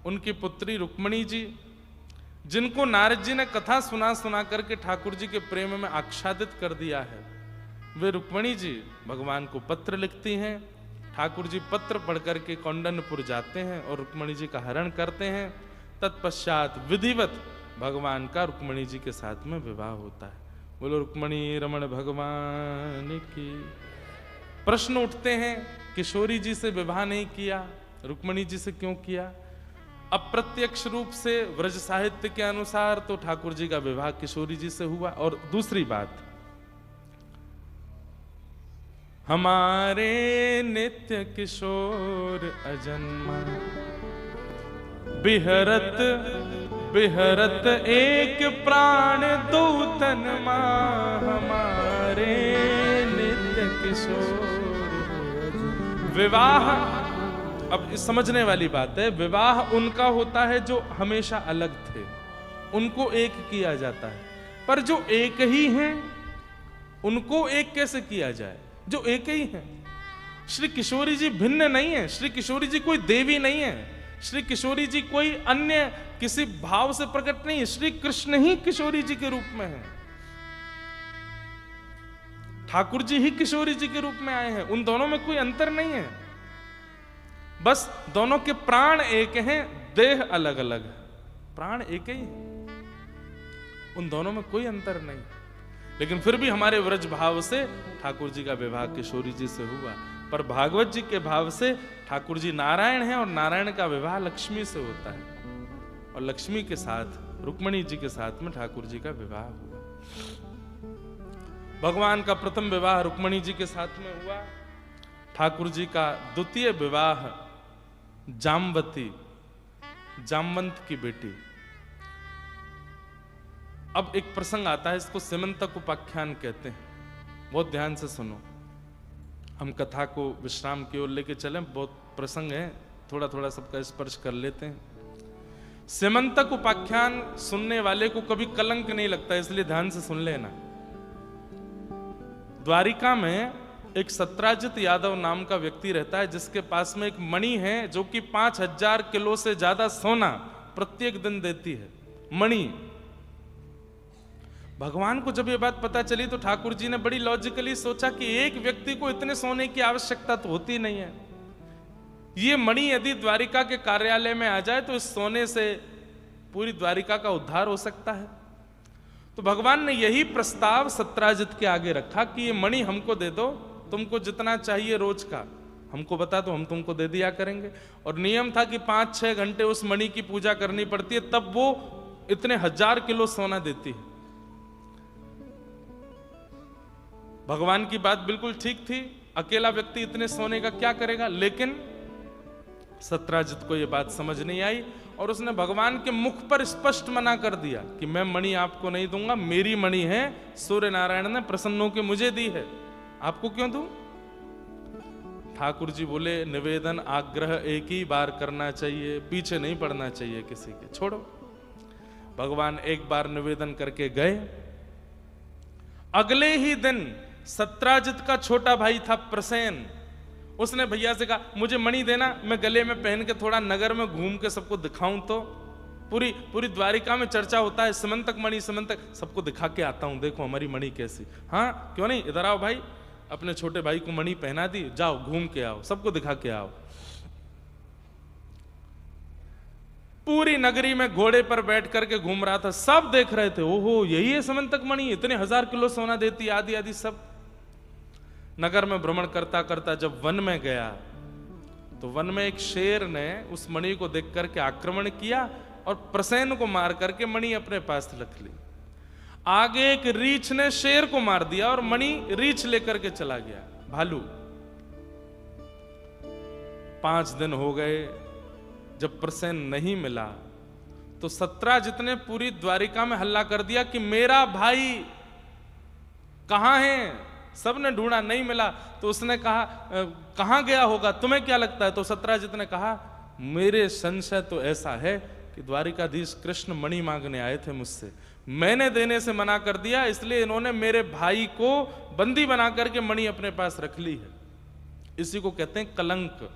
उनकी पुत्री रुक्मणी जी, जिनको नारद जी ने कथा सुना करके ठाकुर जी के प्रेम में आच्छादित कर दिया है, वे रुक्मणी जी भगवान को पत्र लिखती हैं। ठाकुर जी पत्र पढ़ करके कौंडन्यपुर जाते हैं और रुक्मणी जी का हरण करते हैं। तत्पश्चात विधिवत भगवान का रुक्मणी जी के साथ में विवाह होता है। बोलो रुक्मणी रमण भगवान की। प्रश्न उठते हैं, किशोरी जी से विवाह नहीं किया, रुक्मणी जी से क्यों किया? अप्रत्यक्ष रूप से व्रज साहित्य के अनुसार तो ठाकुर जी का विवाह किशोरी जी से हुआ। और दूसरी बात, हमारे नित्य किशोर अजन्मा बिहरत बिहरत एक प्राण दो तन मां, हमारे नित्य किशोर विवाह। अब इस समझने वाली बात है, विवाह उनका होता है जो हमेशा अलग थे, उनको एक किया जाता है। पर जो एक ही हैं उनको एक कैसे किया जाए, जो एक ही हैं? श्री किशोरी जी भिन्न नहीं है, श्री किशोरी जी कोई देवी नहीं है, श्री किशोरी जी कोई अन्य किसी भाव से प्रकट नहीं है, श्री कृष्ण ही किशोरी जी के रूप में है। ठाकुर जी ही किशोरी जी के रूप में आए हैं, उन दोनों में कोई अंतर नहीं है। बस दोनों के प्राण एक हैं, देह अलग अलग है, प्राण एक ही है, उन दोनों में कोई अंतर नहीं। लेकिन फिर भी हमारे व्रज भाव से ठाकुर जी का विवाह किशोरी जी से हुआ, पर भागवत जी के भाव से ठाकुर जी नारायण हैं और नारायण का विवाह लक्ष्मी से होता है और लक्ष्मी के साथ रुक्मणी जी के साथ में ठाकुर जी का विवाह हुआ। भगवान का प्रथम विवाह रुक्मणी जी के साथ में हुआ। ठाकुर जी का द्वितीय विवाह जामवती, जामवंत की बेटी। अब एक प्रसंग आता है, इसको सीमंतक उपाख्यान कहते हैं, बहुत ध्यान से सुनो। हम कथा को विश्राम की ओर लेके चलें, बहुत प्रसंग है, थोड़ा थोड़ा सबका स्पर्श कर लेते हैं। सीमंतक उपाख्यान सुनने वाले को कभी कलंक नहीं लगता, इसलिए ध्यान से सुन लेना। द्वारिका में एक सत्राजित यादव नाम का व्यक्ति रहता है जिसके पास में एक मणि है जो कि 5000 किलो से ज्यादा सोना प्रत्येक दिन देती है, मणि। भगवान को जब ये बात पता चली तो ठाकुर जी ने बड़ी लॉजिकली सोचा कि एक व्यक्ति को इतने सोने की आवश्यकता तो होती नहीं है, ये मणि यदि द्वारिका के कार्यालय में आ जाए तो इस सोने से पूरी द्वारिका का उद्धार हो सकता है। तो भगवान ने यही प्रस्ताव सत्राजित के आगे रखा कि ये मणि हमको दे दो, तुमको जितना चाहिए रोज का हमको बता दो, हम तुमको दे दिया करेंगे। और नियम था कि 5-6 घंटे उस मणि की पूजा करनी पड़ती है, तब वो इतने 1000 किलो सोना देती है। भगवान की बात बिल्कुल ठीक थी। अकेला व्यक्ति इतने सोने का क्या करेगा। लेकिन सत्राजित को यह बात समझ नहीं आई और उसने भगवान के मुख पर स्पष्ट मना कर दिया कि मैं मणि आपको नहीं दूंगा, मेरी मणि है, सूर्य नारायण ने प्रसन्न होकर मुझे दी है, आपको क्यों दूं। ठाकुर जी बोले निवेदन आग्रह एक ही बार करना चाहिए, पीछे नहीं पड़ना चाहिए किसी के, छोड़ो। भगवान एक बार निवेदन करके गए। अगले ही दिन सत्राजित का छोटा भाई था प्रसेन, उसने भैया से कहा मुझे मणि देना, मैं गले में पहन के थोड़ा नगर में घूम के सबको दिखाऊं। तो पूरी द्वारिका में चर्चा होता है समंतक मणि, समंतक, सबको दिखा के आता हूं, देखो हमारी मणि कैसी। हाँ क्यों नहीं, इधर आओ भाई। अपने छोटे भाई को मणि पहना दी, जाओ घूम के आओ, सबको दिखा के आओ। पूरी नगरी में घोड़े पर बैठ करके घूम रहा था, सब देख रहे थे, ओहो यही है समंतक मणि, इतने 1000 किलो सोना देती, आदि आदि सब। नगर में भ्रमण करता करता जब वन में गया तो वन में एक शेर ने उस मणि को देख करके आक्रमण किया और प्रसेन को मार करके मणि अपने पास रख ली। आगे एक रीछ ने शेर को मार दिया और मणि रीछ लेकर के चला गया, भालू। 5 दिन हो गए, जब प्रसेन नहीं मिला तो सत्राजित ने पूरी द्वारिका में हल्ला कर दिया कि मेरा भाई कहां है। सबने ढूंढा, नहीं मिला। तो उसने कहा कहां गया होगा, तुम्हें क्या लगता है। तो सत्राजित ने कहा मेरे संशय तो ऐसा है कि द्वारिकाधीश कृष्ण मणि मांगने आए थे मुझसे, मैंने देने से मना कर दिया, इसलिए इन्होंने मेरे भाई को बंदी बना करके मणि अपने पास रख ली है। इसी को कहते हैं कलंक,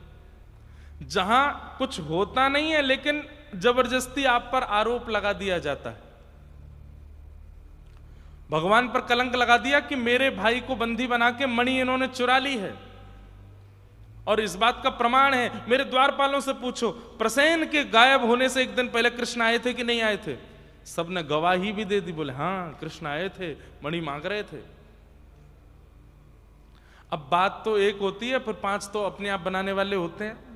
जहां कुछ होता नहीं है लेकिन जबरदस्ती आप पर आरोप लगा दिया जाता है। भगवान पर कलंक लगा दिया कि मेरे भाई को बंदी बना के मणि इन्होंने चुरा ली है। और इस बात का प्रमाण है, मेरे द्वारपालों से पूछो, प्रसेन के गायब होने से एक दिन पहले कृष्ण आए थे कि नहीं आए थे। सबने गवाही भी दे दी, बोले हाँ कृष्ण आए थे, मणि मांग रहे थे। अब बात तो एक होती है, फिर 5 तो अपने आप बनाने वाले होते हैं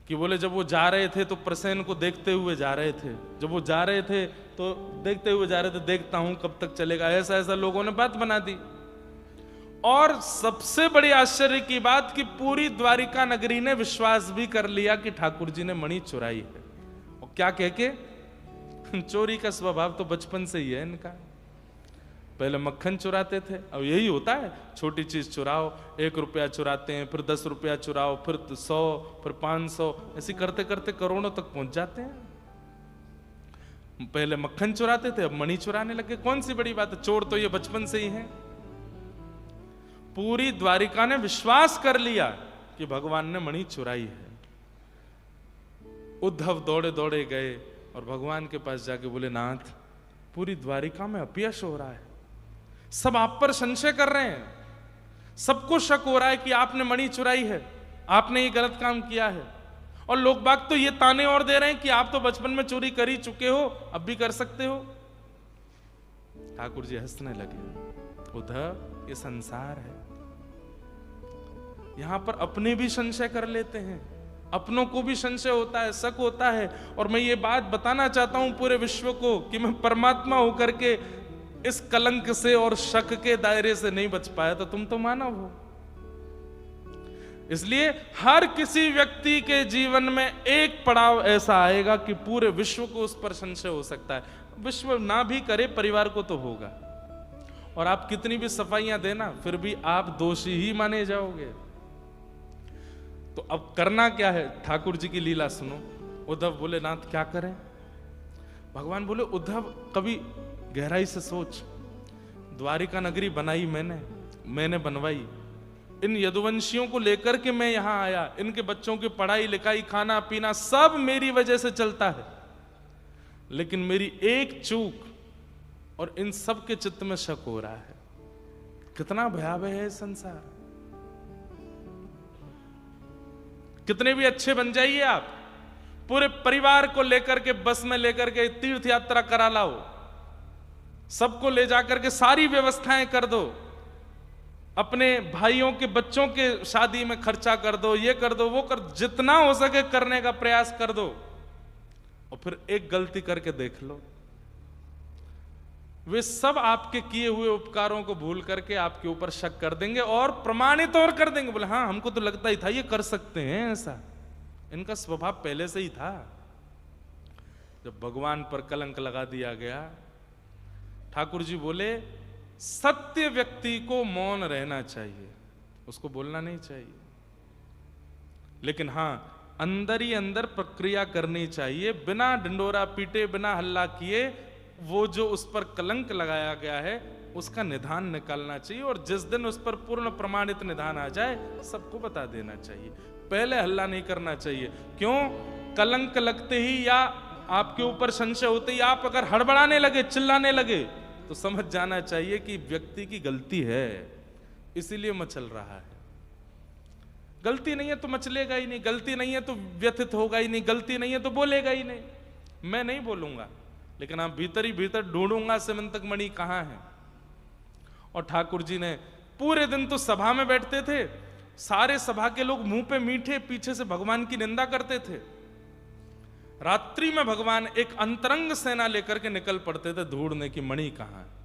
कि बोले जब वो जा रहे थे तो प्रसेन को देखते हुए जा रहे थे, जब वो जा रहे थे तो देखते हुए जा रहे थे, देखता हूं कब तक चलेगा, ऐसा ऐसा लोगों ने बात बना दी। और सबसे बड़ी आश्चर्य की बात कि पूरी द्वारिका नगरी ने विश्वास भी कर लिया कि ठाकुर जी ने मणि चुराई है। और क्या कह के, चोरी का स्वभाव तो बचपन से ही है इनका। पहले मक्खन चुराते थे, अब यही होता है, छोटी चीज चुराओ, 1 रुपया चुराते हैं, फिर 10 रुपया चुराओ, फिर 100, फिर 500, ऐसे करते करते करोड़ों तक पहुंच जाते हैं। पहले मक्खन चुराते थे, अब मणि चुराने लगे, कौन सी बड़ी बात है, चोर तो ये बचपन से ही है। पूरी द्वारिका ने विश्वास कर लिया कि भगवान ने मणि चुराई है। उद्धव दौड़े दौड़े गए और भगवान के पास जाके बोले नाथ, पूरी द्वारिका में अपयश हो रहा है, सब आप पर संशय कर रहे हैं, सबको शक हो रहा है कि आपने मणि चुराई है, आपने ये गलत काम किया है। और लोग बाग तो ये ताने और दे रहे हैं कि आप तो बचपन में चोरी कर ही चुके हो, अब भी कर सकते हो। ठाकुर जी हंसने लगे, उद्धव ये संसार है, यहां पर अपने भी संशय कर लेते हैं, अपनों को भी संशय होता है, शक होता है। और मैं ये बात बताना चाहता हूं पूरे विश्व को कि मैं परमात्मा होकर के इस कलंक से और शक के दायरे से नहीं बच पाया, तो तुम तो मानव हो। इसलिए हर किसी व्यक्ति के जीवन में एक पड़ाव ऐसा आएगा कि पूरे विश्व को उस पर संशय हो सकता है। विश्व ना भी करे, परिवार को तो होगा। और आप कितनी भी सफाइयां देना, फिर भी आप दोषी ही माने जाओगे। तो अब करना क्या है, ठाकुर जी की लीला सुनो। उद्धव बोले नाथ क्या करें। भगवान बोले उद्धव कभी गहराई से सोच, द्वारिका नगरी बनाई मैंने बनवाई, इन यदुवंशियों को लेकर के मैं यहां आया, इनके बच्चों की पढ़ाई लिखाई खाना पीना सब मेरी वजह से चलता है। लेकिन मेरी एक चूक और इन सब के चित्त में शक हो रहा है। कितना भयावह है संसार। कितने भी अच्छे बन जाइए आप, पूरे परिवार को लेकर के बस में लेकर के तीर्थ यात्रा करा लाओ, सबको ले जाकर के सारी व्यवस्थाएं कर दो, अपने भाइयों के बच्चों के शादी में खर्चा कर दो, ये कर दो वो कर, जितना हो सके करने का प्रयास कर दो, और फिर एक गलती करके देख लो, वे सब आपके किए हुए उपकारों को भूल करके आपके ऊपर शक कर देंगे और प्रमाणित और कर देंगे। बोले हाँ, हमको तो लगता ही था ये कर सकते हैं ऐसा, इनका स्वभाव पहले से ही था। जब भगवान पर कलंक लगा दिया गया, ठाकुर जी बोले सत्य व्यक्ति को मौन रहना चाहिए, उसको बोलना नहीं चाहिए, लेकिन हां अंदर ही अंदर प्रक्रिया करनी चाहिए, बिना ढिंडोरा पीटे, बिना हल्ला किए। वो जो उस पर कलंक लगाया गया है उसका निदान निकालना चाहिए, और जिस दिन उस पर पूर्ण प्रमाणित निदान आ जाए सबको बता देना चाहिए। पहले हल्ला नहीं करना चाहिए। क्यों? कलंक लगते ही या आपके ऊपर संशय होते ही आप अगर हड़बड़ाने लगे, चिल्लाने लगे, तो समझ जाना चाहिए कि व्यक्ति की गलती है, इसीलिए मचल रहा है। गलती नहीं है तो मचलेगा ही नहीं, गलती नहीं है तो व्यथित होगा ही नहीं, गलती नहीं है तो बोलेगा ही नहीं। मैं नहीं बोलूंगा, लेकिन आप भीतर ही भीतर ढूंढूंगा सिमंतक मणि कहां है। और ठाकुर जी ने पूरे दिन तो सभा में बैठते थे, सारे सभा के लोग मुंह पे मीठे, पीछे से भगवान की निंदा करते थे। रात्रि में भगवान एक अंतरंग सेना लेकर के निकल पड़ते थे ढूंढने की मणि कहां है।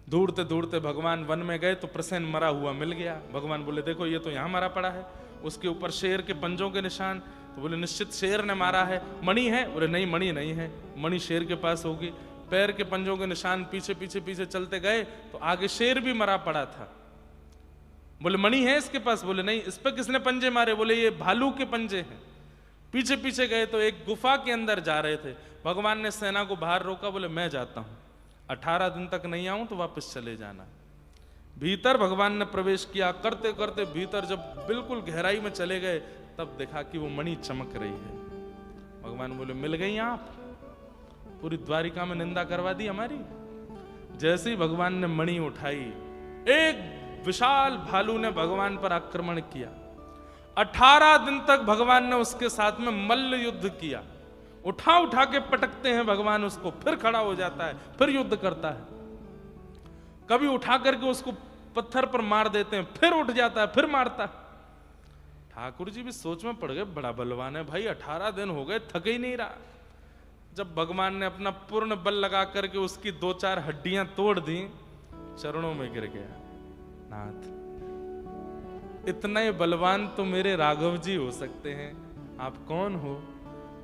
ढूंढते ढूंढते भगवान वन में गए तो प्रसेन मरा हुआ मिल गया। भगवान बोले देखो ये तो यहां मरा पड़ा है, उसके ऊपर शेर के पंजों के निशान। तो बोले निश्चित शेर ने मारा है। मणि है? बोले नहीं, मणि नहीं है, मणि शेर के पास होगी। पैर के पंजों के निशान पीछे पीछे पीछे चलते गए तो आगे शेर भी मरा पड़ा था। बोले मणि है इसके पास? बोले नहीं। इस पर किसने पंजे मारे? बोले ये भालू के पंजे हैं। पीछे पीछे गए तो एक गुफा के अंदर जा रहे थे। भगवान ने सेना को बाहर रोका, बोले मैं जाता हूं, 18 दिन तक नहीं आऊं तो वापस चले जाना। भीतर भगवान ने प्रवेश किया, करते करते भीतर जब बिल्कुल गहराई में चले गए तब देखा कि वो मणि चमक रही है। भगवान बोले मिल गई आप? पूरी द्वारिका में निंदा करवा दी हमारी। जैसे ही भगवान ने मणि उठाई, एक विशाल भालू ने भगवान पर आक्रमण किया। 18 दिन तक भगवान ने उसके साथ में मल्ल युद्ध किया। उठा उठा के पटकते हैं भगवान उसको, फिर खड़ा हो जाता है, फिर युद्ध करता है। कभी उठा करके उसको पत्थर पर मार देते हैं, फिर उठ जाता है, फिर मारता है। ठाकुर जी भी सोच में पड़ गए, बड़ा बलवान है भाई, 18 दिन हो गए, थक ही नहीं रहा। जब भगवान ने अपना पूर्ण बल लगा करके उसकी 2-4 हड्डियां तोड़ दी, चरणों में गिर गया। नाथ, इतना ही बलवान तो मेरे राघव जी हो सकते हैं, आप कौन हो?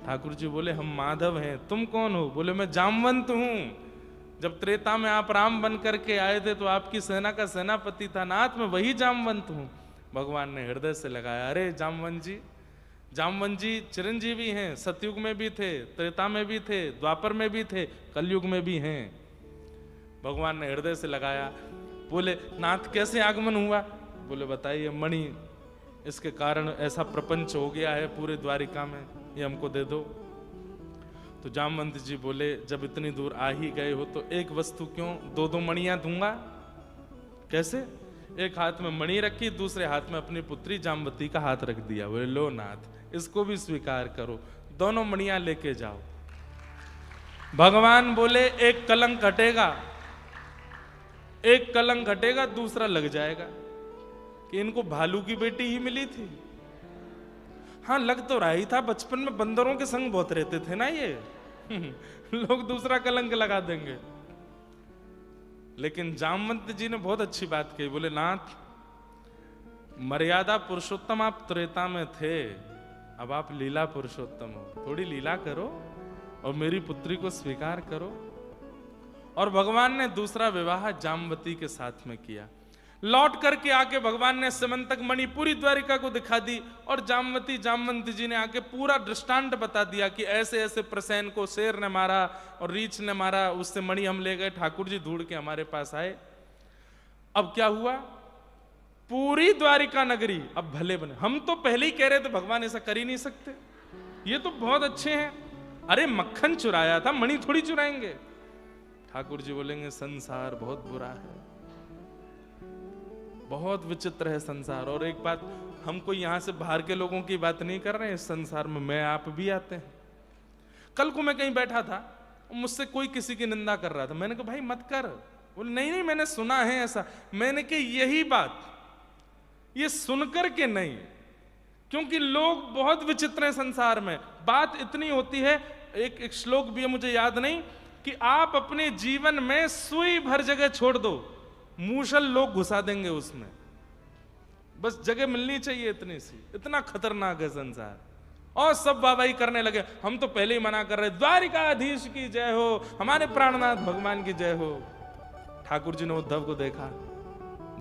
ठाकुर जी बोले हम माधव हैं। तुम कौन हो? बोले मैं जामवंत हूं। जब त्रेता में आप राम बन करके आए थे तो आपकी सेना का सेनापति था। नाथ, मैं वही जामवंत हूं। भगवान ने हृदय से लगाया, अरे जामवंत जी चिरंजीवी हैं, सतयुग में भी थे, त्रेता में भी थे, द्वापर में भी थे, कलयुग में भी हैं। भगवान ने हृदय से लगाया। बोले नाथ कैसे आगमन हुआ? बोले बताइए। मणि, इसके कारण ऐसा प्रपंच हो गया है पूरे द्वारिका में, ये हमको दे दो। तो जामवंत जी बोले जब इतनी दूर आ ही गए हो तो एक वस्तु क्यों, 2-2 मणियां दूंगा। कैसे? एक हाथ में मणि रखी, दूसरे हाथ में अपनी पुत्री जामवती का हाथ रख दिया। बोले लो नाथ, इसको भी स्वीकार करो, दोनों मणियां लेके जाओ। भगवान बोले एक कलंक हटेगा, एक कलंक हटेगा, दूसरा लग जाएगा कि इनको भालू की बेटी ही मिली थी। हाँ, लग तो रहा ही था, बचपन में बंदरों के संग बहुत रहते थे ना ये लोग दूसरा कलंक लगा देंगे। लेकिन जामवंत जी ने बहुत अच्छी बात कही। बोले नाथ, मर्यादा पुरुषोत्तम आप त्रेता में थे, अब आप लीला पुरुषोत्तम हो, थोड़ी लीला करो और मेरी पुत्री को स्वीकार करो। और भगवान ने दूसरा विवाह जामवती के साथ में किया। लौट करके आके भगवान ने सिमंतक मणि पूरी द्वारिका को दिखा दी और जामवंत जी ने आके पूरा दृष्टांत बता दिया कि ऐसे ऐसे प्रसेन को शेर ने मारा और रीछ ने मारा, उससे मणि हम ले गए, ठाकुर जी ढूंढ के हमारे पास आए। अब क्या हुआ? पूरी द्वारिका नगरी अब भले बने। हम तो पहले ही कह रहे थे भगवान ऐसा कर ही नहीं सकते, ये तो बहुत अच्छे हैं, अरे मक्खन चुराया था, मणि थोड़ी चुराएंगे। ठाकुर जी बोलेंगे संसार बहुत बुरा है, बहुत विचित्र है संसार। और एक बात, हमको यहां से बाहर के लोगों की बात नहीं कर रहे हैं, इस संसार में मैं आप भी आते हैं। कल को मैं कहीं बैठा था, मुझसे कोई किसी की निंदा कर रहा था, मैंने कहा भाई मत कर। बोले नहीं नहीं मैंने सुना है ऐसा। मैंने कहा यही बात, ये सुनकर के नहीं, क्योंकि लोग बहुत विचित्र हैं संसार में। बात इतनी होती है, एक श्लोक भी है मुझे याद नहीं, कि आप अपने जीवन में सुई भर जगह छोड़ दो, मूसल लोग घुसा देंगे उसमें, बस जगह मिलनी चाहिए इतनी सी। इतना खतरनाक है संसार। और सब वाहवाही करने लगे, हम तो पहले ही मना कर रहे, द्वारिकाधीश की जय हो, हमारे प्राणनाथ भगवान की जय हो। ठाकुर जी ने उद्धव को देखा,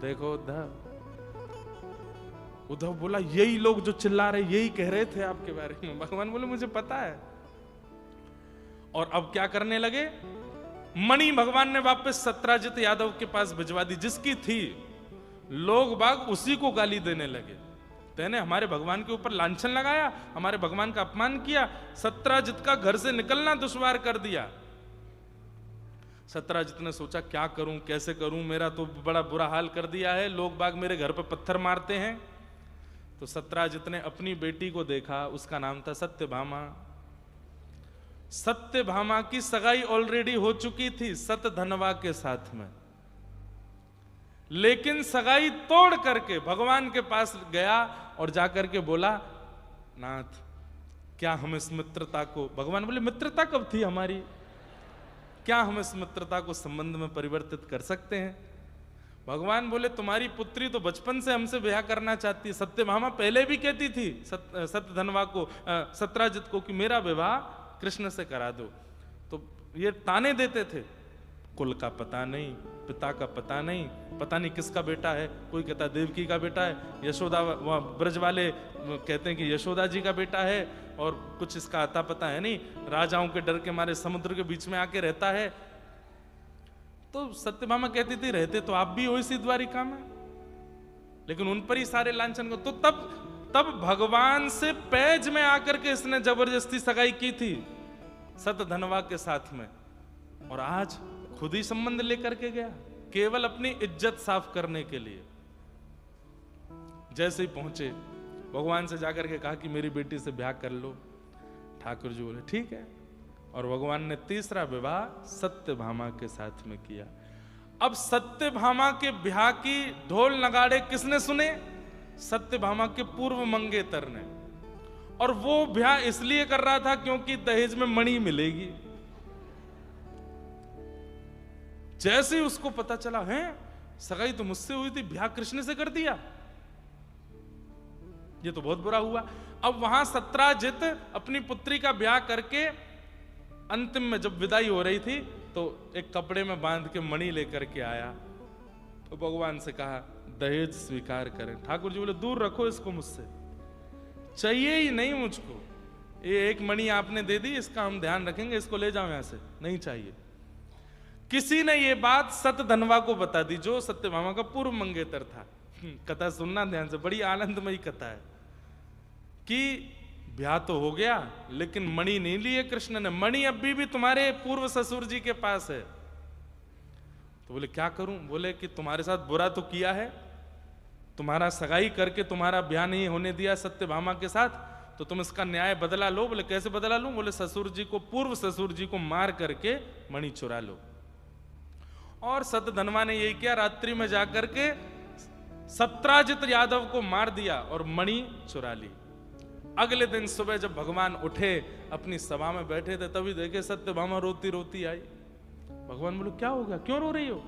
देखो उद्धव, उद्धव बोला यही लोग जो चिल्ला रहे यही कह रहे थे आपके बारे में। भगवान बोले मुझे पता है। और अब क्या करने लगे, मणि भगवान ने वापस सत्राजित यादव के पास भिजवा दी, जिसकी थी। लोग बाग उसी को गाली देने लगे, तेने हमारे भगवान के ऊपर लांछन लगाया, हमारे भगवान का अपमान किया, सत्राजित का घर से निकलना दुश्वार कर दिया। सत्राजित ने सोचा क्या करूं, कैसे करूं, मेरा तो बड़ा बुरा हाल कर दिया है, लोग बाग मेरे घर पर पत्थर मारते हैं। तो सत्राजित ने अपनी बेटी को देखा, उसका नाम था सत्यभामा। सत्यभामा की सगाई ऑलरेडी हो चुकी थी सतधनवा के साथ में, लेकिन सगाई तोड़ करके भगवान के पास गया और जाकर के बोला, नाथ क्या हम इस मित्रता को, भगवान बोले मित्रता कब थी हमारी, क्या हम इस मित्रता को संबंध में परिवर्तित कर सकते हैं। भगवान बोले तुम्हारी पुत्री तो बचपन से हमसे ब्याह करना चाहती है। सत्यभामा पहले भी कहती थी सत्यधनवा को, सत्राजित को, कि मेरा विवाह कृष्ण से करा दो। तो ये ताने देते थे, कुल का पता नहीं, पिता का पता नहीं, पता नहीं किसका बेटा है, कोई कहता देवकी का बेटा है, यशोदा ब्रज वाले कहते हैं कि यशोदा जी का बेटा है, और कुछ इसका अता पता है नहीं, राजाओं के डर के मारे समुद्र के बीच में आके रहता है। तो सत्यभामा कहती थी रहते तो आप भी हो इसी द्वारिका में, लेकिन उन पर ही सारे लांछन को। तो तब भगवान से पैज में आकर के इसने जबरदस्ती सगाई की थी सतधनवा के साथ में, और आज खुद ही संबंध लेकर के गया, केवल अपनी इज्जत साफ करने के लिए। जैसे ही पहुंचे भगवान से जाकर के कहा कि मेरी बेटी से ब्याह कर लो। ठाकुर जी बोले ठीक है, और भगवान ने तीसरा विवाह सत्यभामा के साथ में किया। अब सत्यभामा के ब्याह की ढोल नगाड़े किसने सुने, सत्यभामा के पूर्व मंगेतर ने। और वो ब्याह इसलिए कर रहा था क्योंकि दहेज में मणि मिलेगी। जैसे ही उसको पता चला है सगाई तो मुझसे हुई थी, ब्याह कृष्ण से कर दिया, ये तो बहुत बुरा हुआ। अब वहां सत्राजित अपनी पुत्री का ब्याह करके अंतिम में जब विदाई हो रही थी तो एक कपड़े में बांध के मणि लेकर के आया, तो भगवान से कहा दहेज स्वीकार करें। ठाकुर जी बोले दूर रखो इसको मुझसे, चाहिए ही नहीं मुझको, ये एक मणि आपने दे दी, इसका हम ध्यान रखेंगे, इसको ले जाओ यहां से, नहीं चाहिए। किसी ने ये बात सतधनवा को बता दी जो सत्यभामा का पूर्व मंगेतर था। कथा सुनना ध्यान से, बड़ी आनंदमयी कथा है कि ब्याह तो हो गया लेकिन मणि नहीं लिए कृष्ण ने, मणि अभी भी तुम्हारे पूर्व ससुर जी के पास है। तो बोले क्या करूं, बोले कि तुम्हारे साथ बुरा तो किया है, तुम्हारा सगाई करके तुम्हारा ब्याह नहीं होने दिया सत्यभामा के साथ, तो तुम इसका न्याय बदला लो। बोले कैसे बदला लूं, बोले ससुर जी को, पूर्व ससुर जी को मार करके मणि चुरा लो। और सतधनवा ने यही किया, रात्रि में जाकर के सत्राजित यादव को मार दिया और मणि चुरा ली। अगले दिन सुबह जब भगवान उठे, अपनी सभा में बैठे थे, तभी देखे सत्यभामा रोती रोती आई। भगवान बोले क्या हो गया, क्यों रो रही हो?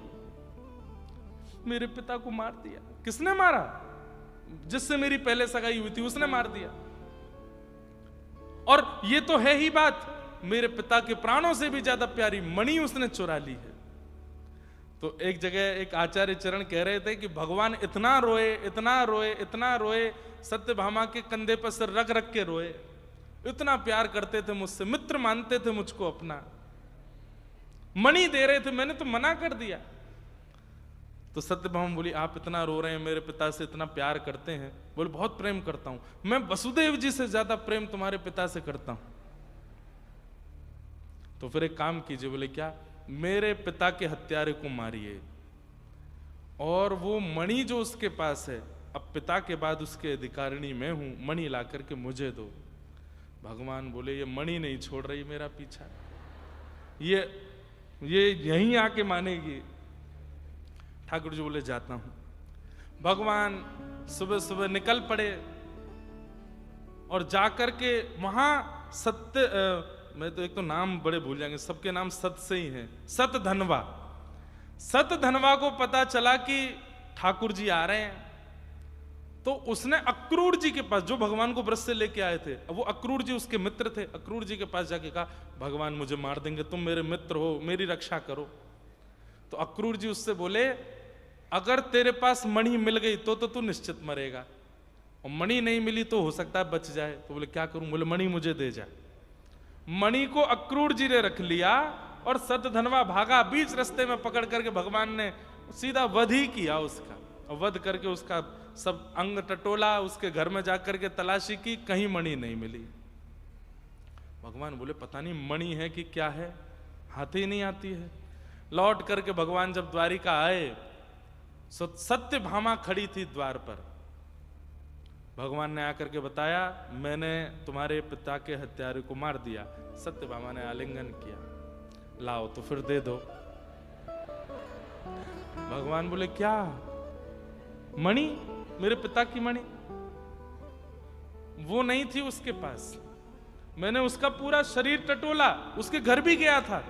मेरे पिता को मार दिया। किसने मारा? जिससे मेरी पहले सगाई हुई थी उसने मार दिया। और ये तो है ही बात, मेरे पिता के प्राणों से भी ज्यादा प्यारी मणि उसने चुरा ली है। तो एक जगह एक आचार्य चरण कह रहे थे कि भगवान इतना रोए, इतना रोए, इतना रोए, सत्यभामा के कंधे पर सिर रख रख के रोए, इतना प्यार करते थे मुझसे, मित्र मानते थे मुझको अपना, मणि दे रहे थे, मैंने तो मना कर दिया। तो सत्यभामा बोली आप इतना रो रहे हैं, मेरे पिता से इतना प्यार करते हैं? बोले बहुत प्रेम करता हूं, मैं वसुदेव जी से ज्यादा प्रेम तुम्हारे पिता से करता हूं। तो फिर एक काम कीजिए, बोले क्या, मेरे पिता के हत्यारे को मारिए और वो मणि जो उसके पास है, अब पिता के बाद उसके अधिकारिणी मैं हूं, मणि ला करके मुझे दो। भगवान बोले ये मणि नहीं छोड़ रही मेरा पीछा, ये यहीं आके मानेगी। ठाकुर जी बोले जाता हूं। भगवान सुबह सुबह निकल पड़े और जाकर के वहां मैं तो एक तो नाम बड़े भूल जाएंगे, सबके नाम सत से ही हैं। सत धनवा, सत धनवा को पता चला कि ठाकुर जी आ रहे हैं, तो उसने अक्रूर जी के पास, जो भगवान को ब्रज से लेके आए थे, वो अक्रूर जी उसके मित्र थे, अक्रूर जी के पास जाके कहा भगवान मुझे मार देंगे, तुम मेरे मित्र हो, मेरी रक्षा करो। तो अक्रूर जी उससे बोले अगर तेरे पास मणि मिल गई तो तू निश्चित मरेगा, और मणि नहीं मिली तो हो सकता है बच जाए। तो बोले क्या करूं? बोले मणि मुझे दे जा। मणि को अक्रूर जी ने रख लिया और सतधनवा भागा, बीच रास्ते में पकड़ करके भगवान ने सीधा वध ही किया उसका, और वध करके उसका सब अंग टटोला, उसके घर में जाकर के तलाशी की, कहीं मणि नहीं मिली। भगवान बोले पता नहीं मणि है कि क्या है, हाथ ही नहीं आती है। लौट करके भगवान जब द्वारिका आए, सत्यभामा खड़ी थी द्वार पर। भगवान ने आकर के बताया मैंने तुम्हारे पिता के हत्यारे को मार दिया। सत्यभामा ने आलिंगन किया, लाओ तो फिर दे दो। भगवान बोले क्या? मणि? मेरे पिता की मणि? वो नहीं थी उसके पास, मैंने उसका पूरा शरीर टटोला, उसके घर भी गया था,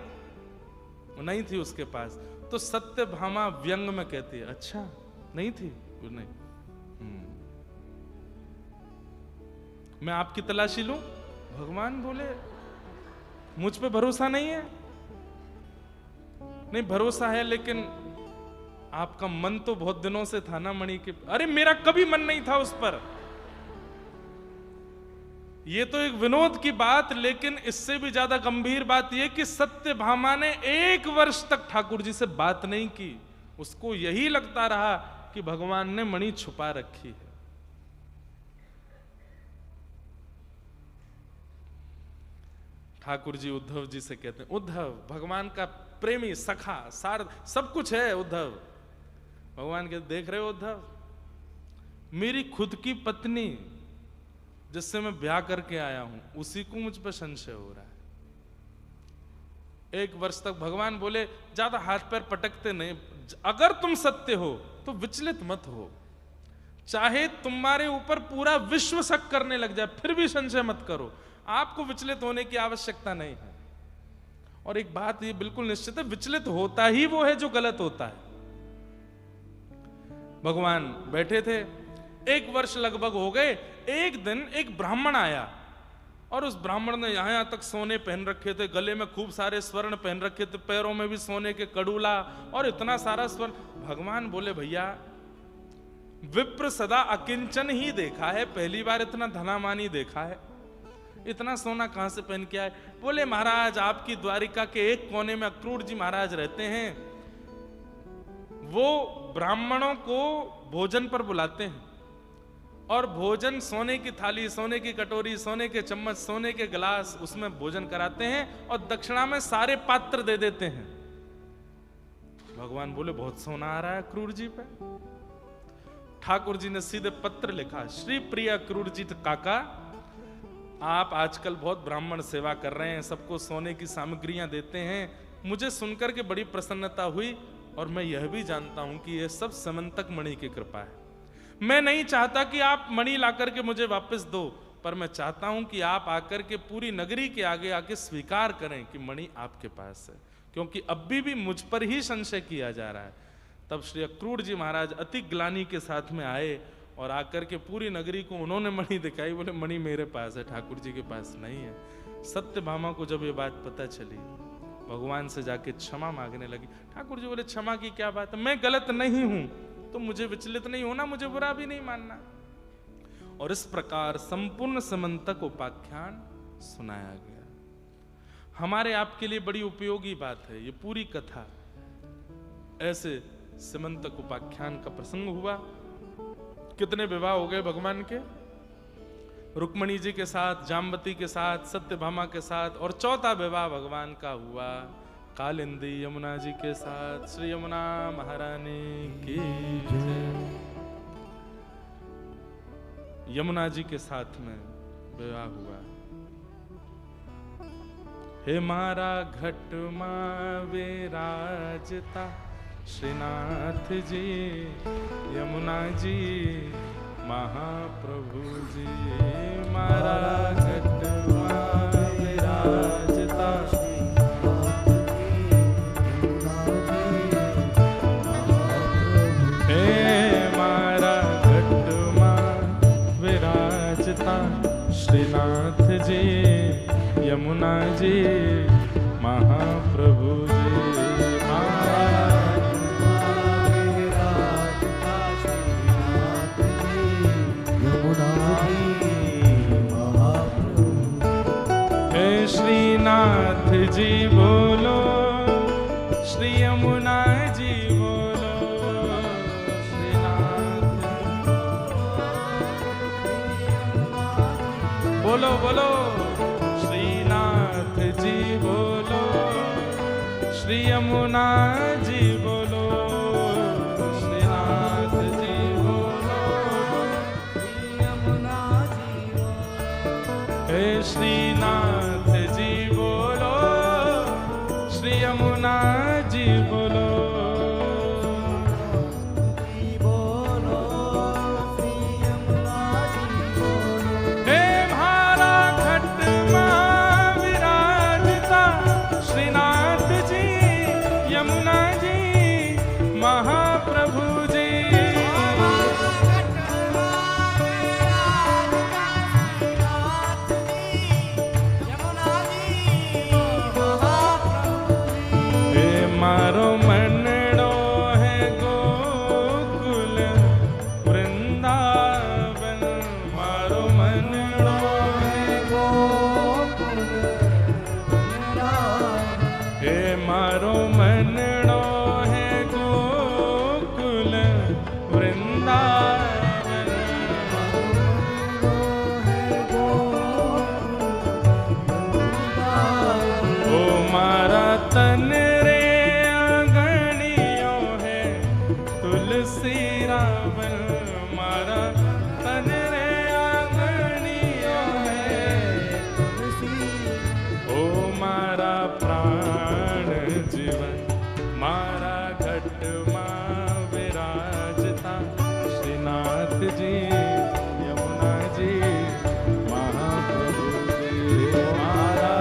वो नहीं थी उसके पास। तो सत्यभामा व्यंग में कहती है अच्छा नहीं थी? नहीं। मैं आपकी तलाशी लूं? भगवान बोले मुझ पे भरोसा नहीं है? नहीं भरोसा है, लेकिन आपका मन तो बहुत दिनों से था ना मणि के। अरे मेरा कभी मन नहीं था उस पर। ये तो एक विनोद की बात, लेकिन इससे भी ज्यादा गंभीर बात यह कि सत्यभामा ने 1 वर्ष तक ठाकुर जी से बात नहीं की। उसको यही लगता रहा कि भगवान ने मणि छुपा रखी है। ठाकुर जी उद्धव जी से कहते हैं उद्धव भगवान का प्रेमी सखा सार सब कुछ है उद्धव। भगवान कहते देख रहे हो उद्धव, मेरी खुद की पत्नी जिससे मैं ब्याह करके आया हूं उसी को मुझ पर संशय हो रहा है। 1 वर्ष तक भगवान बोले ज्यादा हाथ पैर पटकते नहीं, अगर तुम सत्य हो तो विचलित मत हो, चाहे तुम्हारे ऊपर पूरा विश्व शक करने लग जाए फिर भी संशय मत करो, आपको विचलित होने की आवश्यकता नहीं है। और एक बात ये बिल्कुल निश्चित है, विचलित होता ही वो है जो गलत होता है। भगवान बैठे थे, 1 वर्ष लगभग हो गए। एक दिन एक ब्राह्मण आया और उस ब्राह्मण ने यहां तक सोने पहन रखे थे, गले में खूब सारे स्वर्ण पहन रखे थे, पैरों में भी सोने के कड़ूला और इतना सारा स्वर्ण। भगवान बोले भैया विप्र सदा अकिंचन ही देखा है, पहली बार इतना धनामानी देखा है, इतना सोना कहां से पहन के आए? बोले महाराज आपकी द्वारिका के एक कोने में अक्रूर जी महाराज रहते हैं, वो ब्राह्मणों को भोजन पर बुलाते हैं और भोजन सोने की थाली, सोने की कटोरी, सोने के चम्मच, सोने के गिलास, उसमें भोजन कराते हैं और दक्षिणा में सारे पात्र दे देते हैं। भगवान बोले बहुत सोना आ रहा है अक्रूर जी पे। ठाकुर जी ने सीधे पत्र लिखा, श्री प्रिय अक्रूर जी काका, आप आजकल बहुत ब्राह्मण सेवा कर रहे हैं, सबको सोने की सामग्रियां देते हैं, मुझे सुनकर के बड़ी प्रसन्नता हुई और मैं यह भी जानता हूं कि यह सब समंतक मणि की कृपा है। मैं नहीं चाहता कि आप मणि लाकर के मुझे वापस दो, पर मैं चाहता हूं कि आप आकर के पूरी नगरी के आगे आके स्वीकार करें कि मणि आपके पास है, क्योंकि अभी भी मुझ पर ही संशय किया जा रहा है। तब श्री अक्रूर जी महाराज अति ग्लानि के साथ में आए और आकर के पूरी नगरी को उन्होंने मणि दिखाई। बोले मणि मेरे पास है, ठाकुर जी के पास नहीं है। सत्यभामा को जब ये बात पता चली, भगवान से जाके क्षमा मांगने लगी। ठाकुर जी बोले क्षमा की क्या बात है, मैं गलत नहीं हूं तो मुझे विचलित नहीं होना, मुझे बुरा भी नहीं मानना। और इस प्रकार संपूर्ण समंतक उपाख्यान सुनाया गया। हमारे आपके लिए बड़ी उपयोगी बात है ये पूरी कथा। ऐसे समंतक उपाख्यान का प्रसंग हुआ। कितने विवाह हो गए भगवान के? रुक्मणी जी के साथ, जाम्बती के साथ, सत्यभामा के साथ, और 4था विवाह भगवान का हुआ कालिंदी यमुना जी के साथ। श्री यमुना महारानी की जय। यमुना जी के साथ में विवाह हुआ। हे मारा घट मां विराजता श्रीनाथ जी, यमुना जी महाप्रभु जी, मारा घट मां विराज जी महाप्रभु जी हे श्रीनाथ जी बोलो, श्री यमुना जी बोलो, श्रीनाथ बोलो बोलो, श्रीनाथ जी बोलो, श्री यमुना जी बोलो, श्रीनाथ जी बोलो, श्री यमुना जी बोलो, हे श्रीनाथ जी बोलो, श्री यमुना जी बोलो, हे म्हारा खटमा विराजता श्रीनाथ जी यमुना जी महाप्रभु जी। मारो मनड़ो है गोकुल वृंदावन, मारो मनड़ो है गोकुल वृंदावन, हे मारो मनड़ो है गोकुल वृंदावन, ओ मारा तन तुलसी रावण, मारा तन रे आंगणियो है तुलसी, ओ मारा प्राण जीवन, मारा घट मां विराजता श्रीनाथ जी यमुना जी महाप्रभु जी, मारा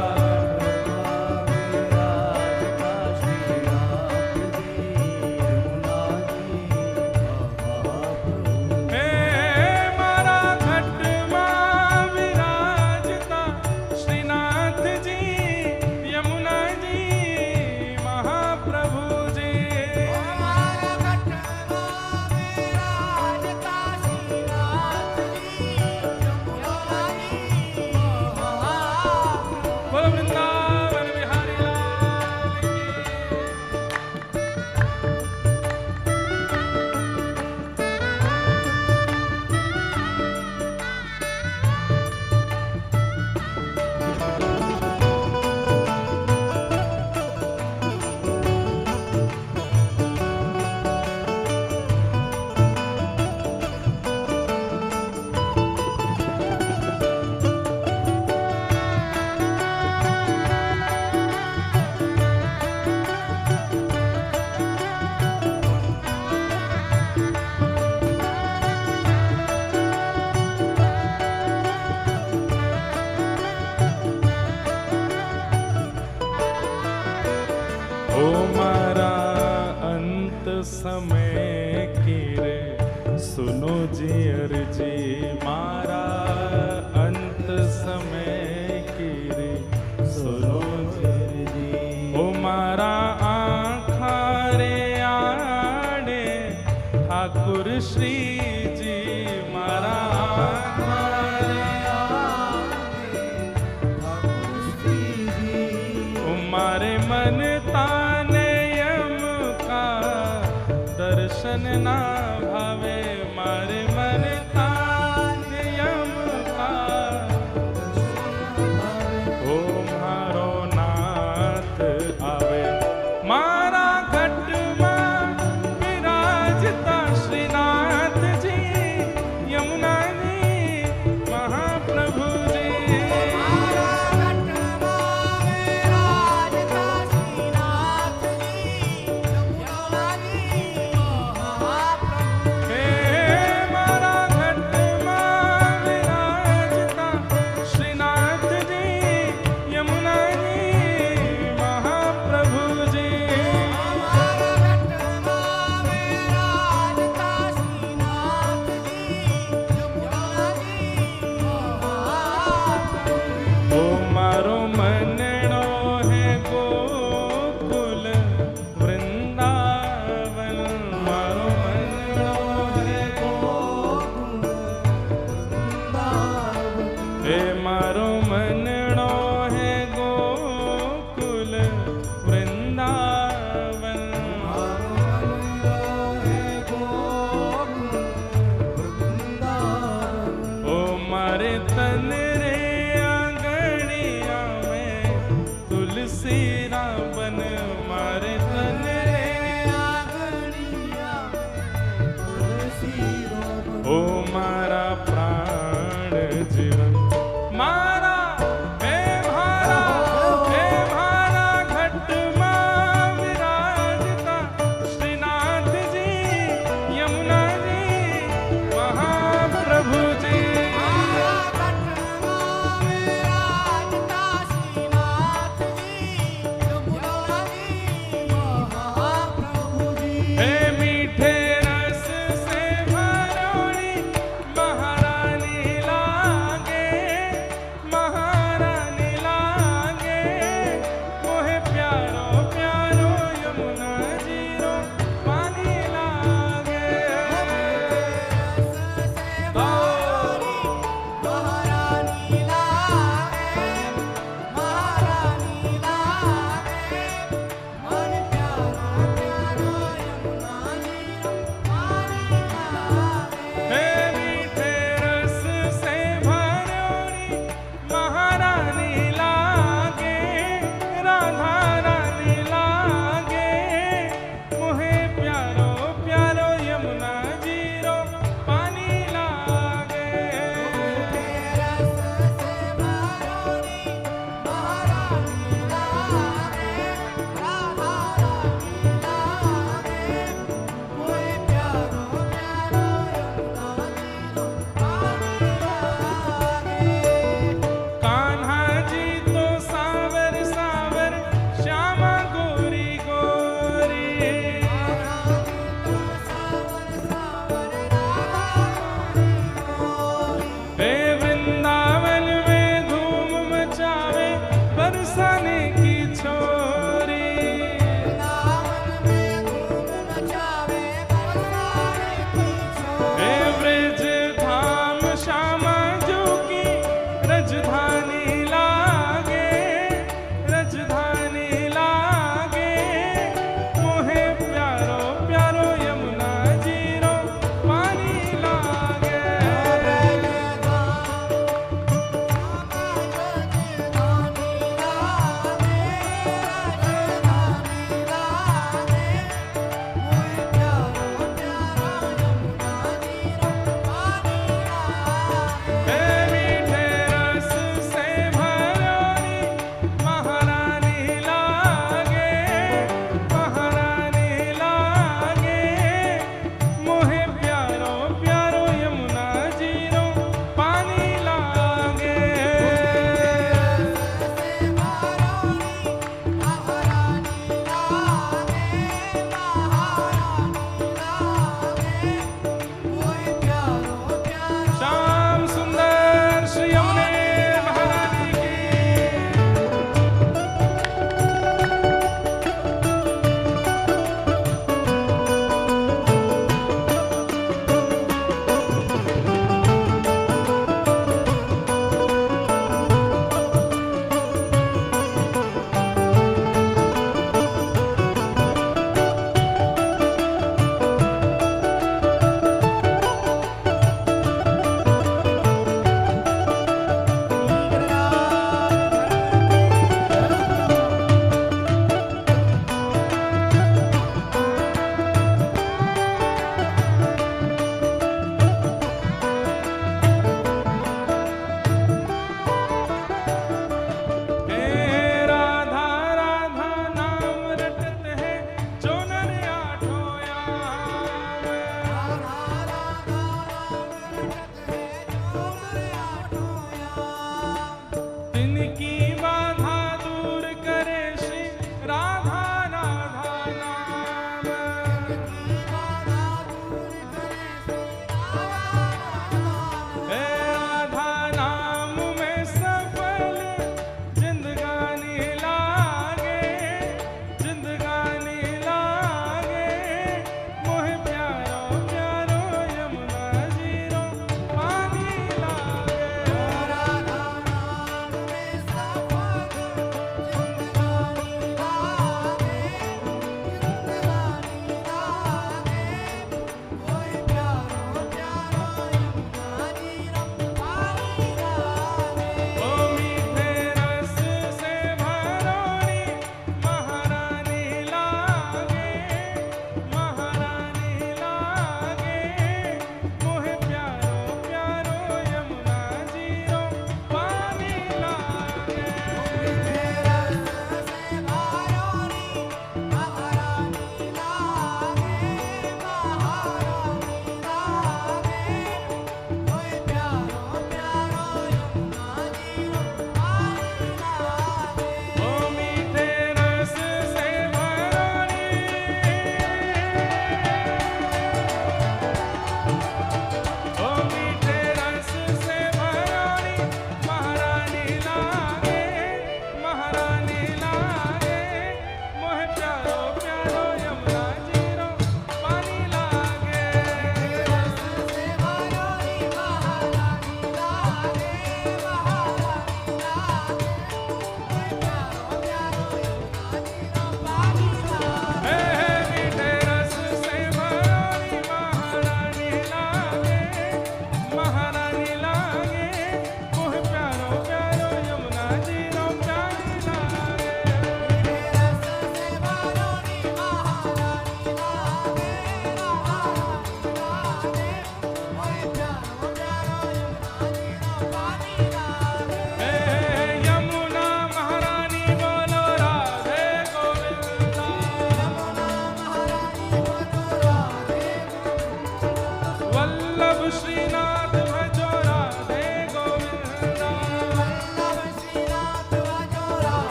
ओ मारा अंत समय की रे सुनो जी अर्जी, मारा अंत समय की रे सुनो जी अर्जी, ओ मारा आँखा रे आड़े ठाकुर श्री जी, मारा आँखा रे आड़े ठाकुर श्री जी, ओ मारे मन ताने यम का दर्शन ना भावे, मारे मन ताने यम का ओ मारो नाथ आवे, मारा घट मां विराजता श्रीनाथ जी यमुना जी महाप्रभु जी।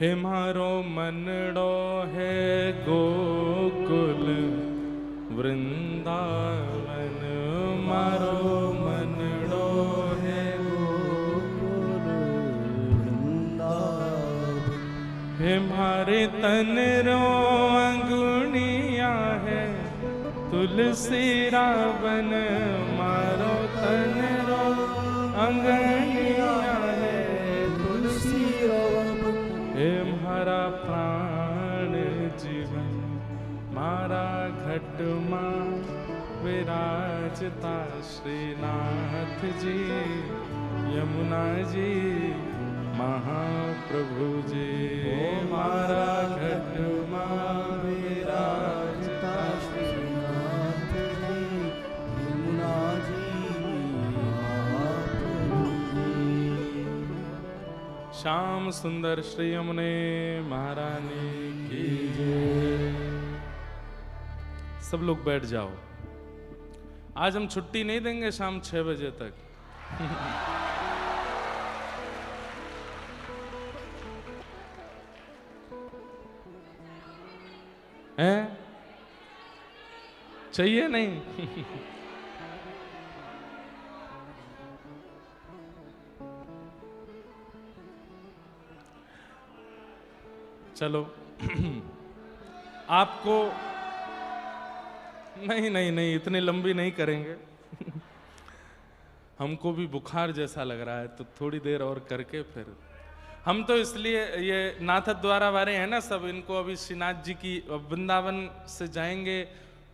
हे मारो मनड़ो है गोकुल वृंदावन, मारो मनड़ो है गोकुल वृंदावन। हे मारे तन रो अंगुनिया है तुलसी रावन, मारो तन रो अंगुनिया है तुलसी रावन। हे मारा प्राण जीवन मारा घट मां विराजता श्रीनाथ जी, यमुना जी महाप्रभु जी। मारा घट मां विराजता श्रीनाथ जी, यमुना जी महाप्रभु जी। श्याम सुंदर श्री यमुने महारानी की जय। सब लोग बैठ जाओ, आज हम छुट्टी नहीं देंगे शाम 6 बजे तक। हैं? चाहिए नहीं? चलो आपको नहीं इतनी लंबी नहीं करेंगे। हमको भी बुखार जैसा लग रहा है, तो थोड़ी देर और करके फिर हम तो इसलिए ये नाथ द्वारा वाले हैं ना सब, इनको अभी श्रीनाथ जी की वृंदावन से जाएंगे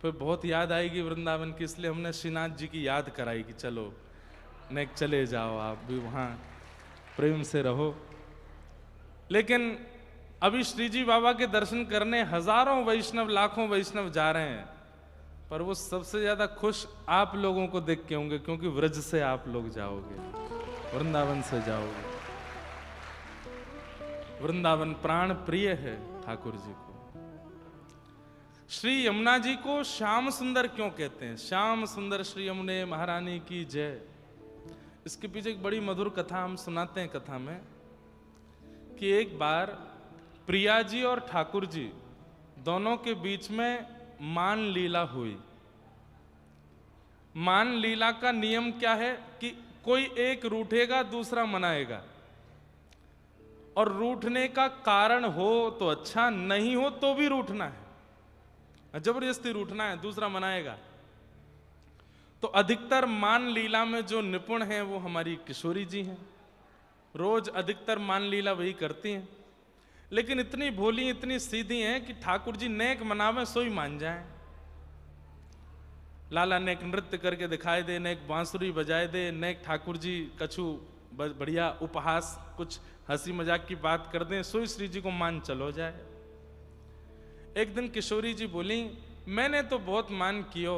फिर बहुत याद आएगी वृंदावन की, इसलिए हमने श्रीनाथ जी की याद कराई कि चलो नेक चले जाओ आप भी वहाँ प्रेम से रहो। लेकिन अभी श्री जी बाबा के दर्शन करने हजारों वैष्णव लाखों वैष्णव जा रहे हैं, पर वो सबसे ज्यादा खुश आप लोगों को देख के होंगे, क्योंकि व्रज से आप लोग जाओगे, वृंदावन से जाओगे। वृंदावन प्राण प्रिय है ठाकुर जी को। श्री यमुना जी को श्याम सुंदर क्यों कहते हैं? श्याम सुंदर श्री यमुने महारानी की जय। इसके पीछे एक बड़ी मधुर कथा हम सुनाते हैं कथा में, कि एक बार प्रिया जी और ठाकुर जी दोनों के बीच में मान लीला हुई। मान लीला का नियम क्या है कि कोई एक रूठेगा दूसरा मनाएगा, और रूठने का कारण हो तो अच्छा, नहीं हो तो भी रूठना है, जबरदस्ती रूठना है, दूसरा मनाएगा। तो अधिकतर मान लीला में जो निपुण हैं वो हमारी किशोरी जी हैं, रोज अधिकतर मान लीला वही करती हैं। लेकिन इतनी भोली इतनी सीधी हैं कि ठाकुर जी नेक मनावे सोई मान जाए। लाला नेक नृत्य करके दिखाई दे, नेक बांसुरी बजाए दे, नेक ठाकुर जी कछु बढ़िया उपहास कुछ हंसी मजाक की बात कर दें, सोई श्री जी को मान चलो जाए। एक दिन किशोरी जी बोली, मैंने तो बहुत मान कियो,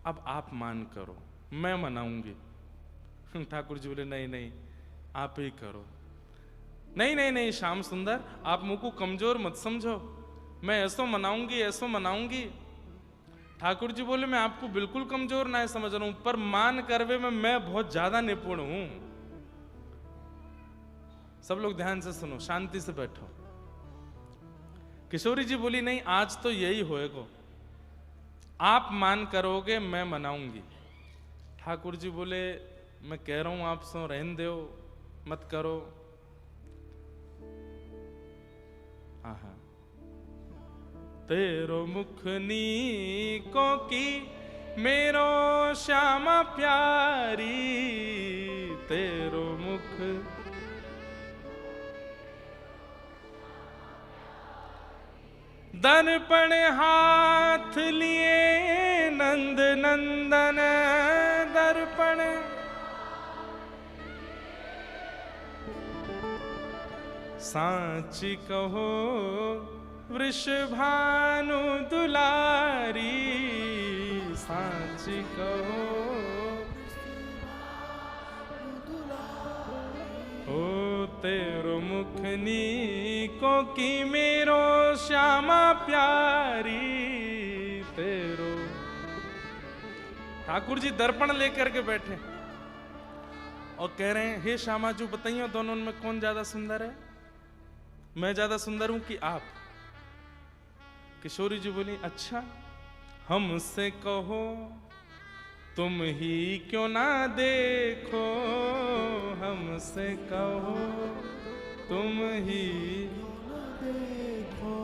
अब आप मान करो, मैं मनाऊंगी। ठाकुर जी बोले नहीं नहीं आप ही करो। नहीं नहीं नहीं श्याम सुंदर आप मुझको कमजोर मत समझो, मैं ऐसो मनाऊंगी ऐसो मनाऊंगी। ठाकुर जी बोले मैं आपको बिल्कुल कमजोर ना समझ रहा हूं, पर मान करवे में मैं बहुत ज्यादा निपुण हूं। सब लोग ध्यान से सुनो, शांति से बैठो। किशोरी जी बोली नहीं आज तो यही होएगा, आप मान करोगे मैं मनाऊंगी। ठाकुर जी बोले मैं कह रहा हूं आप सो रहन दो मत करो। आहा तेरो मुख नीको की मेरो श्यामा प्यारी, तेरो मुख दर्पण हाथ लिए नंद नंदन दर्पण, सांची कहो वृषभानु दुलारी, सांची कहो ओ तेरो मुख नीको की मेरो श्यामा प्यारी, तेरो। ठाकुर जी दर्पण लेकर के बैठे और कह रहे हैं हे श्यामा जी बताइए दोनों में कौन ज्यादा सुंदर है? मैं ज्यादा सुंदर हूं कि आप? किशोरी जी बोली अच्छा हमसे कहो, तुम ही क्यों ना देखो, हमसे कहो तुम ही देखो,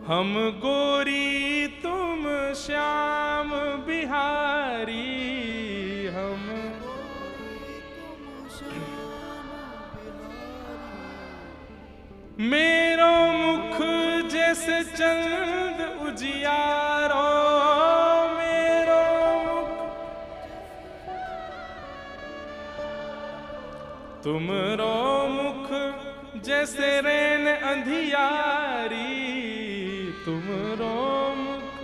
हम गोरी तुम श्याम बिहारी, हम मेरो मुख जैसे चंद उजियारो, मेरो मुख तुमरो मुख जैसे रैन अंधियारी, तुमरो मुख।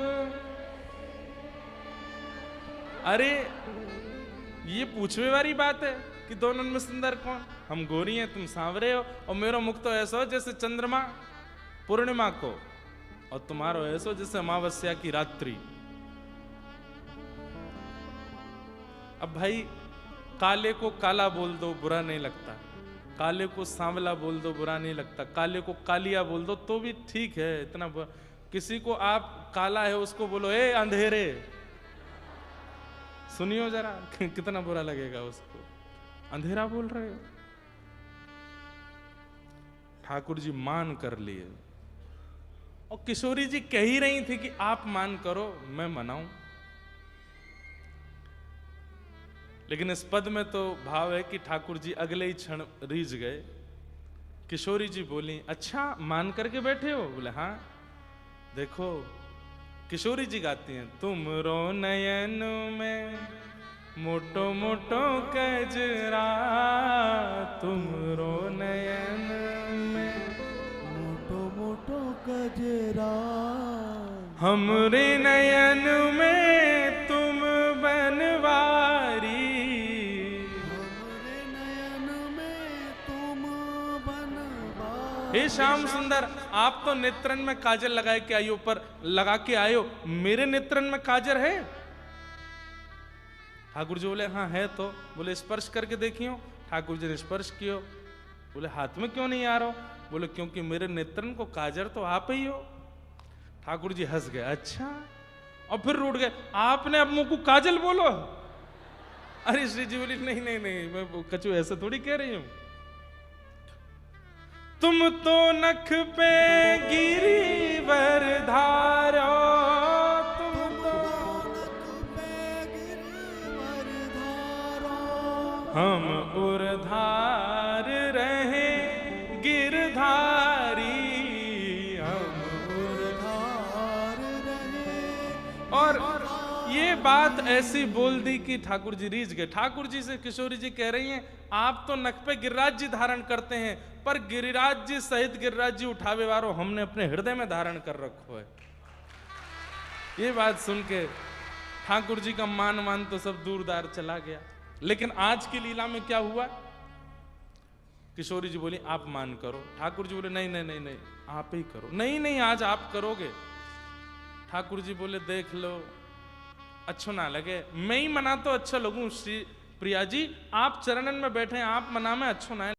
अरे ये पूछने वाली बात है कि दोनों में सुंदर कौन? हम गोरी हैं, तुम सांवरे हो, और मेरा मुख तो ऐसा हो जैसे चंद्रमा पूर्णिमा को, और तुम्हारो ऐसा जैसे अमावस्या की रात्रि। अब भाई काले को काला बोल दो बुरा नहीं लगता, काले को सांवला बोल दो बुरा नहीं लगता, काले को कालिया बोल दो तो भी ठीक है, इतना किसी को आप काला है उसको बोलो ए अंधेरे, सुनियो जरा कितना बुरा लगेगा उसको, अंधेरा बोल रहे हो। ठाकुर जी मान कर लिए, और किशोरी जी कह ही रही थी कि आप मान करो मैं मनाऊं, लेकिन इस पद में तो भाव है कि ठाकुर जी अगले ही क्षण रीझ गए। किशोरी जी बोली अच्छा मान करके बैठे हो? बोले हाँ। देखो किशोरी जी गाती हैं, तुमरो नयन में मोटो मोटो कजरा, तुमरो नयन में मोटो मोटो कजरा, हमरे नयन में तुम बनवारी, हमरे नयन में तुम बनवारी। हे श्याम सुंदर आप तो नेत्रन में काजल लगाए के आयो, पर लगा के आयो, मेरे नेत्रन में काजल है? ठाकुर जी बोले हाँ है। तो बोले स्पर्श करके देखियो। ठाकुर जी ने स्पर्श कियो। बोले हाथ में क्यों नहीं आ रहा? बोले क्योंकि मेरे नेत्रन को काजर तो आप ही हो। ठाकुर जी हंस गए, अच्छा, और फिर रूठ गए, आपने अब मुंह को काजल बोलो। अरे श्री जी बोली नहीं नहीं नहीं, मैं कचू ऐसे थोड़ी कह रही हूं, तुम तो नख पे गिरिवर धारो, तुम तो नख पे गिरिवर धारो, हम उर्धार रहे गिरधारी, हम उर्धार रहे। और ये बात ऐसी बोल दी कि ठाकुर जी रीझ गए। ठाकुर जी से किशोरी जी कह रही हैं आप तो नख पे गिरिराज जी धारण करते हैं, पर गिरिराज जी सहित गिरिराज जी उठावे वारो हमने अपने हृदय में धारण कर रखो है। ये बात सुन के ठाकुर जी का मान मान तो सब दूरदार चला गया। लेकिन आज की लीला में क्या हुआ? किशोरी जी बोली आप मान करो। ठाकुर जी बोले नहीं नहीं नहीं नहीं, आप ही करो। नहीं नहीं आज आप करोगे। ठाकुर जी बोले देख लो, अच्छा ना लगे मैं ही मना तो अच्छा लगूं। श्री प्रिया जी आप चरणन में बैठे, आप मना में अच्छा ना है।